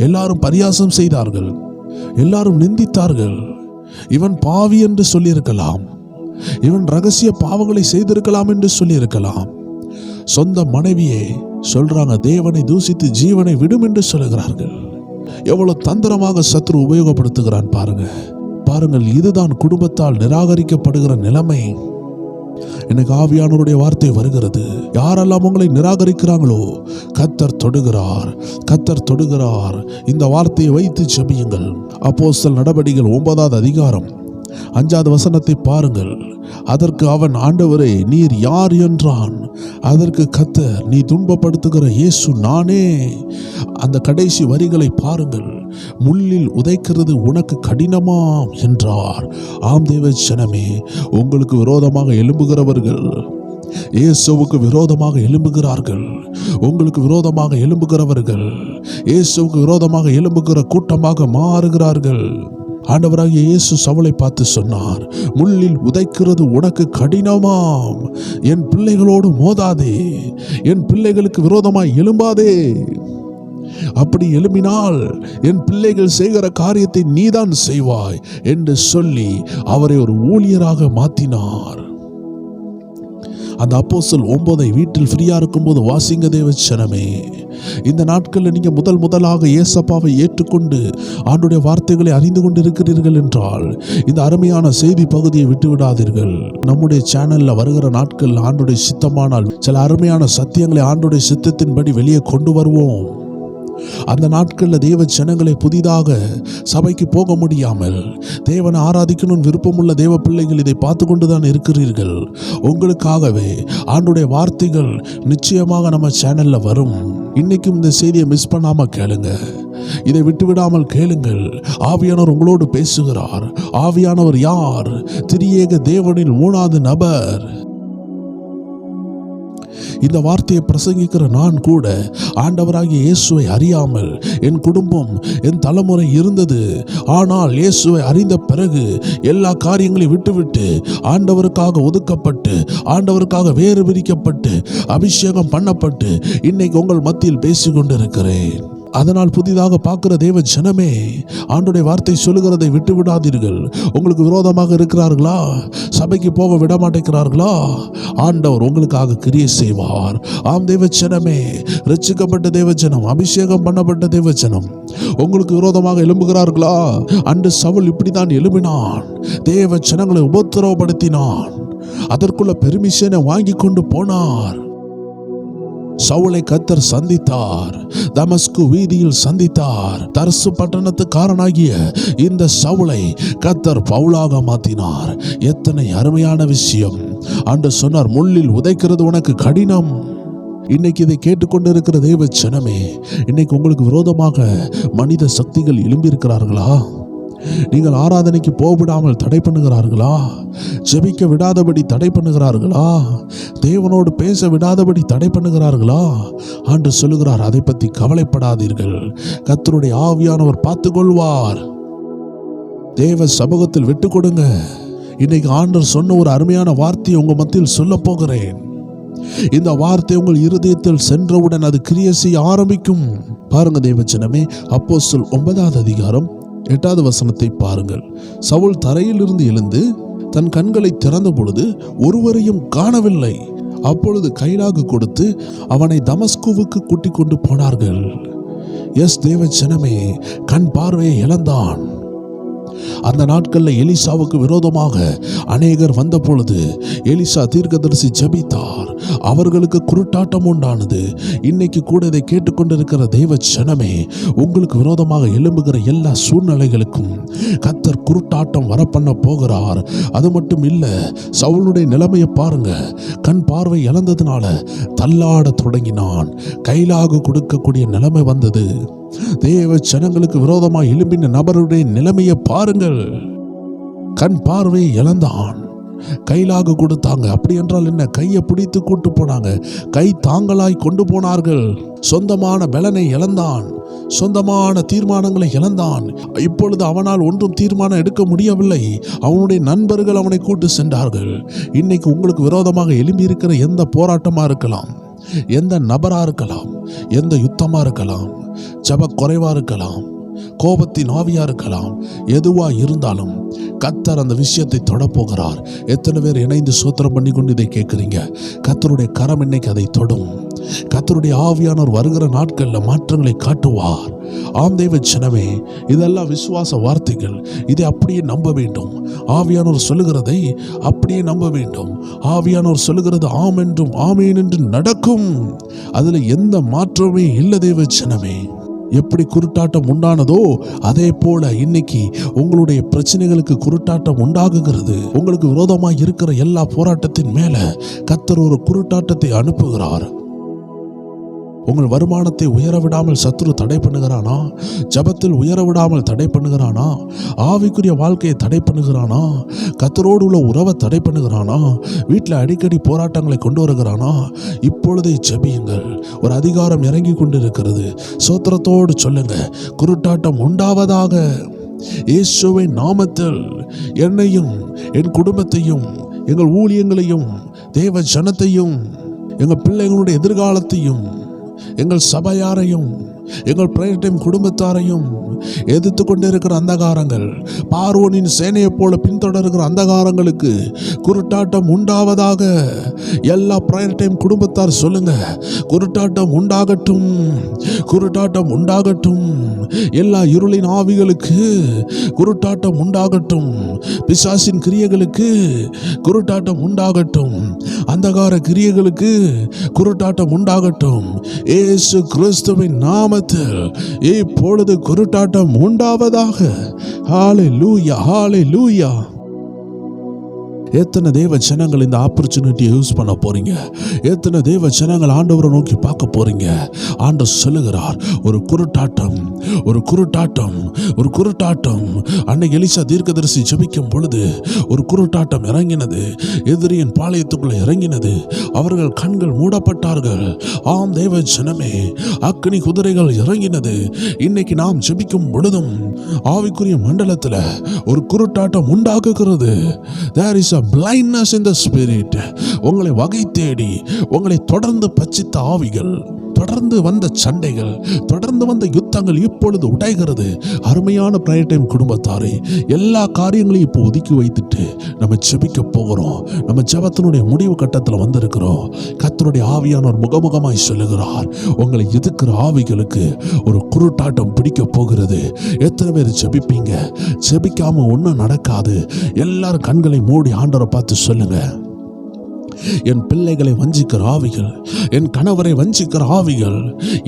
எல்லாரும் பரியாசம் செய்தார்கள், எல்லாரும் நிந்தித்தார்கள். இவன் பாவி என்று சொல்லியிருக்கலாம், இவன் ரகசிய பாவங்களை செய்திருக்கலாம் என்று சொல்லியிருக்கலாம். சொந்த மனைவியை சொல்றாங்க தேவனை தூசித்து ஜீவனை விடும் என்று சொல்லுகிறார்கள். எவ்வளவு தந்திரமாக சத்ரு உபயோகப்படுத்துகிறான் பாருங்க. பாருங்கள், இதுதான் குடும்பத்தால் நிராகரிக்கப்படுகிற நிலைமை. எனக்கு ஆவியானவருடைய வார்த்தை வருகிறது. யாரெல்லாம் உங்களை நிராகரிக்கிறாங்களோ கர்த்தர் தொடுகிறார், கர்த்தர் தொடுகிறார். இந்த வார்த்தையை வைத்து ஜெபியுங்கள். அப்போஸ்தலர் நடபடிகள் 9வது அதிகாரம் 5வது வசனத்தை பாருங்கள். அதற்கு அவன், ஆண்டவரே நீர் யார் என்றான். அதற்கு கர்த்தர், நீ துன்பப்படுத்துகிற இயேசு நானே. அந்த கடைசி வரிகளை பாருங்கள். முள்ளில் உதைக்கிறது உனக்கு கடினமாம் என்றார். ஆம் தேவ ஜனமே, உங்களுக்கு விரோதமாக எழும்புகிறவர்கள் இயேசுவுக்கு விரோதமாக எழும்புகிறார்கள். உங்களுக்கு விரோதமாக எழும்புகிறவர்கள் இயேசுவுக்கு விரோதமாக எழும்புகிற கூட்டமாக மாறுகிறார்கள். ஆண்டவராகிய இயேசு சவுலை பார்த்து சொன்னார், முள்ளில் உதைக்கிறது உனக்கு கடினமாம். என் பிள்ளைகளோடு மோதாதே, என் பிள்ளைகளுக்கு விரோதமாய் எழும்பாதே. அப்படி எழும்பினால் என் பிள்ளைகள் செய்கிற காரியத்தை நீதான் செய்வாய் என்று சொல்லி அவரை ஒரு ஊழியராக மாற்றினார். அந்த அப்போஸ்தலர் 9 வீட்டில் ஃப்ரீயா இருக்கும்போது வாசிங்க தேவ ஜனமே. இந்த நாட்களில் நீங்க முதலாக இயேசப்பாவை ஏற்றுக்கொண்டு ஆண்டுடைய வார்த்தைகளை அறிந்து கொண்டு இருக்கிறீர்கள் என்றால் இந்த அருமையான செய்தி பகுதியை விட்டு விடாதீர்கள். நம்முடைய சேனல்ல வருகிற நாட்கள் ஆண்டுடைய சித்தமானால் சில அருமையான சத்தியங்களை ஆண்டுடைய சித்தத்தின்படி வெளியே கொண்டு வருவோம். அந்த நாட்களில் தேவ ஜனங்களை புதிதாக சபைக்கு போக முடியாமல் தேவனை ஆராதிக்கணும் விருப்பமுள்ள தேவ பிள்ளைகள் இதை பார்த்து கொண்டுதான் இருக்கிறீர்கள். உங்களுக்காகவே ஆண்டுடைய வார்த்தைகள் நிச்சயமாக நம்ம சேனல்ல வரும். இன்னைக்கும் இந்த செய்தியை மிஸ் பண்ணாம கேளுங்க, இதை விட்டுவிடாமல் கேளுங்கள். ஆவியானவர் உங்களோடு பேசுகிறார். ஆவியானவர் யார்? திரியேக தேவனின் 3வது நபர். இந்த வார்த்தையை பிரசங்கிக்கிற நான் கூட ஆண்டவராகிய இயேசுவை அறியாமல் என் குடும்பம், என் தலைமுறை இருந்தது. ஆனால் இயேசுவை அறிந்த பிறகு எல்லா காரியங்களையும் விட்டுவிட்டு ஆண்டவருக்காக ஒதுக்கப்பட்டு, ஆண்டவருக்காக வேறு பிரிக்கப்பட்டு, அபிஷேகம் பண்ணப்பட்டு இன்னைக்கு உங்கள் மத்தியில் பேசிக்கொண்டிருக்கிறேன். அதனால் புதிதாக பார்க்கிற தேவ ஜனமே, ஆண்டுடைய வார்த்தை சொல்லுகிறதை விட்டு விடாதீர்கள். உங்களுக்கு விரோதமாக இருக்கிறார்களா? சபைக்கு போக விட மாட்டேங்கிறார்களா? ஆண்டவர் உங்களுக்காக கிரியை செய்வார். ஆம் தேவ ஜனமே, ரட்சிக்கப்பட்ட தேவ ஜனம், அபிஷேகம் பண்ணப்பட்ட தேவ ஜனம் உங்களுக்கு விரோதமாக எழும்புகிறார்களா? அன்று சவுல் இப்படித்தான் எழும்பினான். தேவ ஜனங்களை உபத்திரவப்படுத்தினான். அதற்குள்ள பெர்மிஷனை வாங்கி கொண்டு போனார். சவுலை கர்த்தர் சந்தித்தார். தமஸ்கு வீதியில் சந்தித்தார். தர்சு பட்டணத்துக்காரனாகிய இந்த சவுலை கர்த்தர் பவுலாக மாற்றினார். எத்தனை அருமையான விஷயம்! அன்று சொன்னார், முள்ளில் உதைக்கிறது உனக்கு கடினம். இன்னைக்கு இதை கேட்டுக்கொண்டிருக்கிற தேவ ஜனமே, இன்னைக்கு உங்களுக்கு விரோதமாக மனித சக்திகள் எழும்பி இருக்கிறார்களா? நீங்கள் ஆராதனைக்கு போகவிடாமல் தடை பண்ணுகிறார்களா? ஜெபிக்க விடாதபடி தடை பண்ணுகிறார்களா? தேவனோடு பேச விடாதபடி தடை பண்ணுகிறார்களா? ஆண்டு சொல்லுகிறார், அதை பற்றி கவலைப்படாதீர்கள். கர்த்தருடைய ஆவியானவர் பார்த்து கொள்வார். தேவ சமூகத்தில் விட்டு கொடுங்க. இன்னைக்கு ஆண்டவர் சொன்ன ஒரு அருமையான வார்த்தையை உங்க மத்தியில் சொல்ல போகிறேன். இந்த வார்த்தை உங்கள் இருதயத்தில் சென்றவுடன் அது கிரியை செய்ய ஆரம்பிக்கும். பாருங்க தேவ ஜனமே, அப்போஸ்தலர் 9வது அதிகாரம் 8வது வசனத்தை பாருங்கள். சவுல் தரையிலிருந்து எழுந்து தன் கண்களை திறந்த பொழுது ஒருவரையும் காணவில்லை. அப்பொழுது கைலாகு கொடுத்து அவனை தமஸ்குவுக்கு கூட்டிக் கொண்டு போனார்கள். தேவ ஜனமே, கண் பார்வையை இழந்தான். அந்த நாட்களில் எலிசாவுக்கு விரோதமாக அநேகர் வந்த பொழுது எலிசா தீர்க்கதரிசி ஜெபித்தார். அவர்களுக்கு குருட்டாட்டம் உண்டானது. இன்னைக்கு கூட இதை கேட்டுக்கொண்டிருக்கிற தேவ ஜனமே, உங்களுக்கு விரோதமாக எழும்புகிற எல்லா சூழ்நிலைகளுக்கும் கர்த்தர் குருட்டாட்டம் வரப்பண்ண போகிறார். அது மட்டும் இல்ல, சவுலுடைய நிலைமையை பாருங்க. கண் பார்வை இழந்ததுனால தள்ளாட தொடங்கினான். கைலாக கொடுக்கக்கூடிய நிலைமை வந்தது. தேவ ஜனங்களுக்கு விரோதமாக எழும்பின நபருடைய நிலைமையை பாருங்கள். கண் பார்வை இழந்தான். கைலாக கொடுத்தாங்க. அப்படி என்றால் என்ன? கையை பிடித்து கூட்டு போனாங்க. கை தாங்களாய் கொண்டு போனார்கள். சொந்தமான பலனை இழந்தான். சொந்தமான தீர்மானங்களை இழந்தான். இப்பொழுது அவனால் ஒன்றும் தீர்மானம் எடுக்க முடியவில்லை. அவனுடைய நண்பர்கள் அவனை கூட்டு சென்றார்கள். இன்னைக்கு உங்களுக்கு விரோதமாக எழும்பி இருக்கிற எந்த போராட்டமா இருக்கலாம், எந்த நபரா இருக்கலாம், எந்த யுத்தமா இருக்கலாம், ஜப குறைவா இருக்கலாம், கோபத்தின் ஆவியா இருக்கலாம், எதுவா இருந்தாலும் கர்த்தர் அந்த விஷயத்தை தொடப்போகிறார். எத்தனை பேர் இணைந்து சோத்திரம் பண்ணி கொண்டு இதை கேட்குறீங்க? கர்த்தருடைய கரம் இன்னைக்கு அதை தொடும். கர்த்தருடைய ஆவியானவர் வருகிற நாட்களில் மாற்றங்களை காட்டுவார். ஆம் தேவ ஜனமே, இதெல்லாம் விசுவாச வார்த்தைகள். இதை அப்படியே நம்ப வேண்டும். ஆவியானவர் சொல்லுகிறதை அப்படியே நம்ப வேண்டும். ஆவியானவர் சொல்லுகிறது ஆம் என்றும் ஆமேன் என்று நடக்கும். அதுல எந்த மாற்றமே இல்லை தேவ ஜனமே. எப்படி குருட்டாட்டம் உண்டானதோ அதே போல இன்னைக்கு உங்களுடைய பிரச்சனைகளுக்கு குருட்டாட்டம் உண்டாகுகிறது. உங்களுக்கு விரோதமாக இருக்கிற எல்லா போராட்டத்தின் மேல கர்த்தர் ஒரு குருட்டாட்டத்தை அனுப்புகிறார். உங்கள் வருமானத்தை உயர விடாமல் சத்துரு தடை பண்ணுகிறானா? ஜபத்தில் உயர விடாமல் தடை பண்ணுகிறானா? ஆவிக்குரிய வாழ்க்கையை தடை பண்ணுகிறானா? கர்த்தரோடு உள்ள உறவை தடை பண்ணுகிறானா? வீட்டில் அடிக்கடி போராட்டங்களை கொண்டு வருகிறானா? இப்பொழுதே ஜெபியுங்கள். ஒரு அதிகாரம் இறங்கி கொண்டிருக்கிறது. சோத்திரத்தோடு சொல்லுங்க, குருட்டாட்டம் உண்டாவதாக. இயேசுவின் நாமத்தில் என்னையும் என் குடும்பத்தையும் எங்கள் ஊழியங்களையும் தேவ ஜனத்தையும் எங்கள் பிள்ளைகளுடைய எதிர்காலத்தையும் எங்கள் சபையாரையும் எங்கள் பிரேயர் டைம் குடும்பத்தாரையும் எதிர்த்து கொண்டிருக்கிற அந்தகாரங்கள், பார்வோனின் சேனையை போல பின்தொடர்கிற அந்தகாரங்களுக்கு குருட்டாட்டம் உண்டாவதாக. எல்லா பிரேயர் டைம் குடும்பத்தார் சொல்லுங்க, குருட்டாட்டம் உண்டாகட்டும், குருட்டாட்டம் உண்டாகட்டும். எல்லா இருளின் ஆவிகளுக்கு குருட்டாட்டம் உண்டாகட்டும். பிசாசின் கிரியைகளுக்கு குருட்டாட்டம் உண்டாகட்டும். அந்தகார கிரியைகளுக்கு குருட்டாட்டம் உண்டாகட்டும். இயேசு கிறிஸ்துவின் நாமத்தில் இப்பொழுது குருட்டாட்டம் உண்டாவதாக. ஹல்லேலூயா, ஹல்லேலூயா. எத்தனை தேவ ஜனங்கள் இந்த ஆப்பர்ச்சுனிட்டியை யூஸ் பண்ண போறீங்க? எத்தனை தேவ ஜனங்கள் ஆண்டவரை நோக்கி பார்க்க போறீங்க? ஆண்டவர் சொல்லுகிறார், ஒரு குருட்டாட்டம், ஒரு குருட்டாட்டம், ஒரு குருட்டாட்டம். அன்னைக்கு எலிசா தீர்க்கதரிசி ஜெபிக்கும் பொழுது ஒரு குருட்டாட்டம் இறங்கினது. எதிரியின் பாளையத்துக்குள்ள இறங்கினது. அவர்கள் கண்கள் மூடப்பட்டார்கள். ஆம் தேவ ஜனமே, அக்கினி குதிரைகள் இறங்கினது. இன்னைக்கு நாம் ஜெபிக்கும் பொழுதும் ஆவிக்குரிய மண்டலத்தில் ஒரு குருட்டாட்டம் உண்டாக்குகிறது. There is a blindness in the spirit. உங்களை வகை தேடி உங்களை தொடர்ந்து பச்சித்த ஆவிகள், தொடர்ந்து வந்த சண்டைகள், தொடர்ந்து வந்த யுத்தங்கள் இப்பொழுது உடைகிறது. அருமையான பிரேயர் டைம் குடும்பத்தாரை எல்லா காரியங்களையும் இப்போ ஒதுக்கி வைத்துட்டு நம்ம ஜெபிக்க போகிறோம். நம்ம ஜெபத்தினுடைய முடிவு கட்டத்தில் வந்திருக்கிறோம். கர்த்தருடைய ஆவியானவர் முகமுகமாய் சொல்லுகிறார், உங்களை எதிர்க்கிற ஆவிகளுக்கு ஒரு குருட்டாட்டம் பிடிக்க போகிறது. எத்தனை பேர் ஜெபிப்பீங்க? ஜெபிக்காம ஒன்றும் நடக்காது. எல்லாரும் கண்களை மூடி ஆண்டவரை பார்த்து சொல்லுங்க, என் பிள்ளைகளை வஞ்சிக்கிற ஆவிகள், என் கணவரை வஞ்சிக்கிற ஆவிகள்,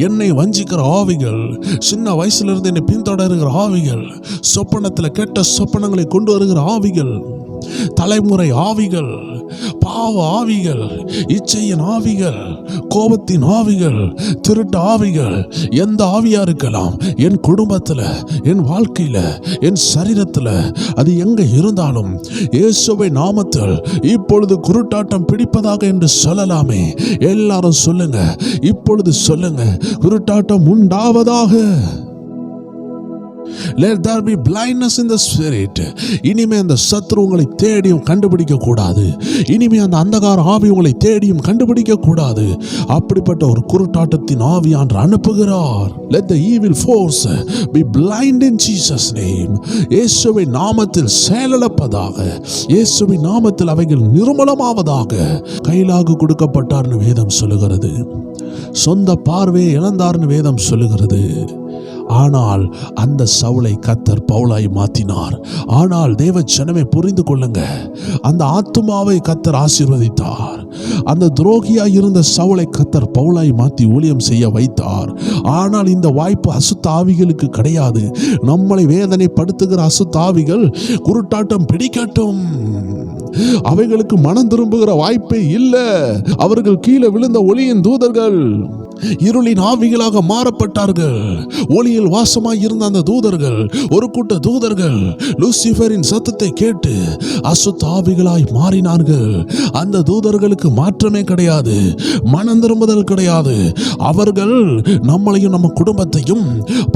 என்னை வஞ்சிக்கிற ஆவிகள், சின்ன வயசுல இருந்து என்னை பின்தொடர்கிற ஆவிகள், சொப்பனத்தில் கெட்ட சொப்பனங்களை கொண்டு வருகிற ஆவிகள், தலைமுறை ஆவிகள், பாவ ஆவிகள், இச்சையின் ஆவிகள், கோபத்தின் ஆவிகள், திருட்டு ஆவிகள், எந்த ஆவியா இருக்கலாம், என் குடும்பத்தில், என் வாழ்க்கையில, என் சரீரத்தில், அது எங்க இருந்தாலும் இயேசுவின் நாமத்தில் இப்பொழுது குருட்டாட்டம் பிடிப்பதாக என்று சொல்லலாமே. எல்லாரும் சொல்லுங்க, இப்பொழுது சொல்லுங்க, குருட்டாட்டம் உண்டாவதாக. Let there be blindness in the spirit. இனிமே அந்த சத்துரு உங்களை தேடியும் கண்டுபிடிக்க கூடாது. இனிமே அந்த அந்தகார ஆவி உங்களை தேடியும் கண்டுபிடிக்க கூடாது. அப்படிப்பட்ட ஒரு குருட்டாட்டத்தின் ஆவியானவர் அனுப்புகிறார். Let the evil force be blind in Jesus name. இயேசுவின் நாமத்தில் செயலிழப்பதாக. இயேசுவின் நாமத்தில் அவைகள் நிர்மூலமாவதாக. கைலாகு கொடுக்கப்பட்டார்னு வேதம் சொல்லுகிறது. சொந்த பார்வையை இழந்தார்னு வேதம் சொல்லுகிறது. ஆனால் அந்த சவுலை கர்த்தர் பவுலாய் மாற்றினார். ஆனால் தேவ ஜனமே புரிந்து கொள்ளுங்க, அந்த ஆத்துமாவை கர்த்தர் ஆசீர்வதித்தார். அந்த துரோகியாய் இருந்த சவுலை கர்த்தர் பவுலாய் மாற்றி ஊழியம் செய்ய வைத்தார். ஆனால் இந்த வாய்ப்பு அசுத்த ஆவிகளுக்கு கிடையாது. நம்மளை வேதனைப்படுத்துகிற அசுத்த ஆவிகள் குருட்டாட்டம் பிடிக்கட்டும். அவைகளுக்கு மனம் திரும்புகிற வாய்ப்பே இல்லை. அவர்கள் கீழே விழுந்த ஒளியின் தூதர்கள் இருளின் ஆவிகளாக மாறப்பட்டார்கள். ஒளியில் வாசமாய் இருந்த அந்த தூதர்கள், ஒரு கூட்ட தூதர்கள் லூசிபரின் சத்தத்தை கேட்டு அசுத்த ஆவிகளாய் மாறினார்கள். அந்த தூதர்களுக்கு மாற்றமே கிடையாது, மனம் திரும்புதல் கிடையாது. அவர்கள் நம்மளையும் நம்ம குடும்பத்தையும்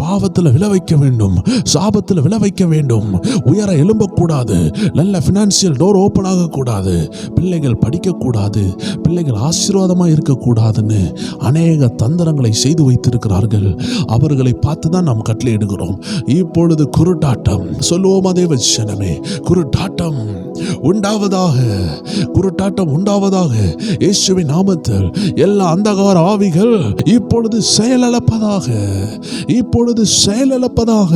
பாவத்தில் விளைவிக்க வேண்டும், சாபத்தில் விளைவிக்க வேண்டும். உயர எழும்பக்கூடாது, நல்ல பினான்சியல் டோர் ஓபன் ஆகக்கூடாது, பிள்ளைகள் படிக்கக்கூடாது, பிள்ளைகள் ஆசீர்வாதமாக இருக்கக்கூடாதுன்னு அநேக தந்திரங்களை செய்து வைத்திருக்கிறார்கள். அவர்களை பார்த்து தான் நாம் கட்டளையிடுகிறோம். இப்பொழுது குருட்டாட்டம் சொல்லுவோமா தேவ ஜனமே? குருட்டாட்டம் உண்டாவதாக, குருட்டாட்டம் உண்டாவதாக. இயேசுவின் நாமத்தில் எல்லா அந்தகார ஆவிகள் இப்பொழுது செயலிழப்பதாக, இப்பொழுது செயலிழப்பதாக.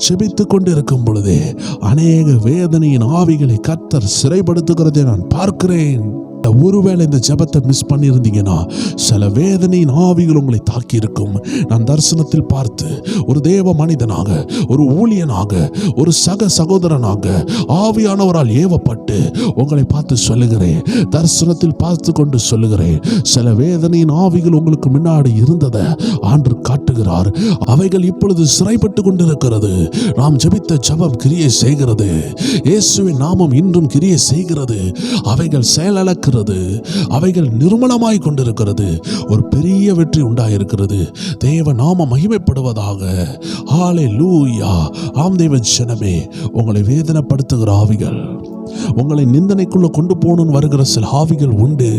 செபித்துக் கொண்டிருக்கும் பொழுதே அநேக வேதனையின் ஆவிகளை கர்த்தர் சிறைப்படுத்துகிறதை நான் பார்க்கிறேன். ஒருவேளை இந்த ஜெபத்தை மிஸ் பண்ணியிருந்தீங்கன்னா சில வேதனையின் ஆவிகள் உங்களை தாக்கி இருக்கும். நான் தரிசனத்தில் பார்த்து ஒரு தேவ மனிதனாக, ஒரு ஊழியனாக, ஒரு சக சகோதரனாக ஆவியானவரால் ஏவப்பட்டு உங்களை பார்த்து சொல்லுகிறேன், தரிசனத்தில் பார்த்து கொண்டு சொல்லுகிறேன், சில வேதனையின் ஆவிகள் உங்களுக்கு முன்னாடி இருந்ததை ஆண்டு காட்டுகிறார். அவைகள் இப்பொழுது சிறைப்பட்டு கொண்டிருக்கிறது. நாம் ஜெபித்த ஜெபம் கிரியை செய்கிறது. இயேசுவின் நாமம் இன்றும் கிரியை செய்கிறது. அவைகள் செயலிழக்க, அவைகள் நிர்மலமாய் கொண்டிருக்கிறது. ஒரு பெரிய வெற்றி உண்டாயிருக்கிறது. தேவ நாம மகிமைப்படுவதாக. ஹல்லேலூயா. ஆம் தேவ ஜனமே, உங்களை வேதனைப்படுத்துகிற ஆவிகள், உங்களை நிந்தனைக்குள்ள கொண்டு போகணும்னு வருகிற சில ஆவிகள் உண்டு.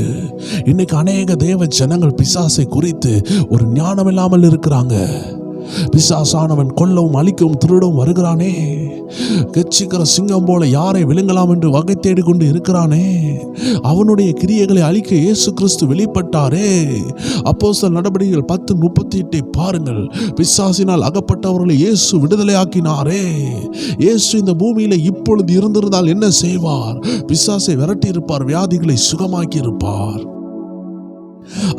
இன்னைக்கு அநேக தேவ ஜனங்கள் பிசாசை குறித்து ஒரு ஞானம் இல்லாமல் இருக்கிறாங்க. பிசாசானவன் கொல்லவும் அழிக்கவும் திருடவும் வருகிறானே. கெச்சிக்கிற சிங்கம் போல யாரை விழுங்கலாம் என்று வகை தேடிக்கொண்டு இருக்கிறானே. அவனுடைய கிரியைகளை அழிக்க இயேசு கிறிஸ்து வெளிப்பட்டாரே. அப்போஸ்தலர் நடபடிகள் 10:38 பாருங்கள். பிசாசினால் அகப்பட்டவர்களை இயேசு விடுதலை ஆக்கினாரே. இயேசு இந்த பூமியில இப்பொழுது இருந்திருந்தால் என்ன செய்வார்? பிசாசை விரட்டி இருப்பார், வியாதிகளை சுகமாக்கி இருப்பார்.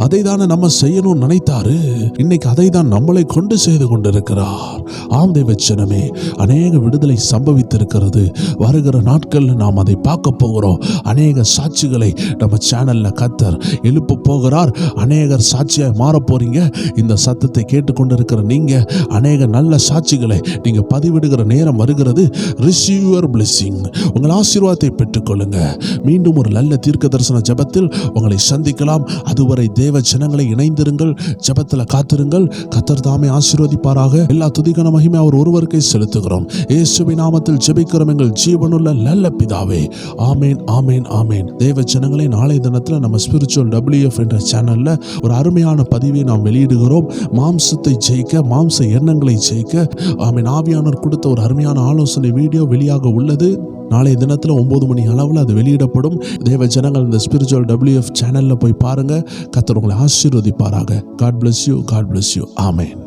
அதை தானே நம்ம செய்யணும்னு நினைத்தாரு. இன்னைக்கு அதை தான் நம்மளை கொண்டு செய்து கொண்டிருக்கிறார். ஆம் தேவ ஜனமே, அநேக விடுதலை சம்பவித்திருக்கிறது. வருகிற நாட்களில் நாம் அதை பார்க்க போகிறோம். அநேக சாட்சிகளை நம்ம சேனல்ல கர்த்தர் எழுப்ப போகிறார். அநேகர் சாட்சியாய் மாற போறீங்க. இந்த சத்தத்தை கேட்டுக்கொண்டிருக்கிற நீங்க அநேக நல்ல சாட்சிகளை நீங்க பதிவிடுகிற நேரம் வருகிறது. Receive your blessing. உங்கள் ஆசீர்வாதத்தை பெற்றுக்கொள்ளுங்க. மீண்டும் ஒரு நல்ல தீர்க்க தரிசன ஜெபத்தில் உங்களை சந்திக்கலாம். அதுவரை தேவ ஜனங்களை இணைந்திருங்கள், ஜெபத்தில் காத்திருங்கள். கர்த்தர் தாமே ஆசீர்வதிப்பாராக. எல்லா துதிகன மகிமை அவர் ஒருவருக்கே செலுத்துகிறோம். இயேசுவின் நாமத்தில் ஜெபிக்கிறோம் எங்கள் ஜீவனுள்ள நல்ல பிதாவே. ஆமேன், ஆமேன், ஆமேன். தேவ ஜனங்களை, நாளை தினத்தில் நம்ம ஸ்பிரிச்சுவல் WF என்ற சேனல்ல ஒரு அருமையான பதிவை நாம் வெளியிடுகிறோம். மாம்சத்தை ஜெயிக்க, மாம்ச எண்ணங்களை ஜெயிக்க, ஆமேன், ஆவியானவர் கொடுத்த ஒரு அருமையான ஆலோசனை வீடியோ வெளியாக உள்ளது. நாளைய தினத்தில் 9 மணி அளவில் அது வெளியிடப்படும். தேவ ஜனங்கள் இந்த ஸ்பிரிச்சுவல் WF சேனலில் போய் பாருங்க. கர்த்தர் உங்களை ஆசீர்வதிப்பாராக. God bless you. God bless you. Amen.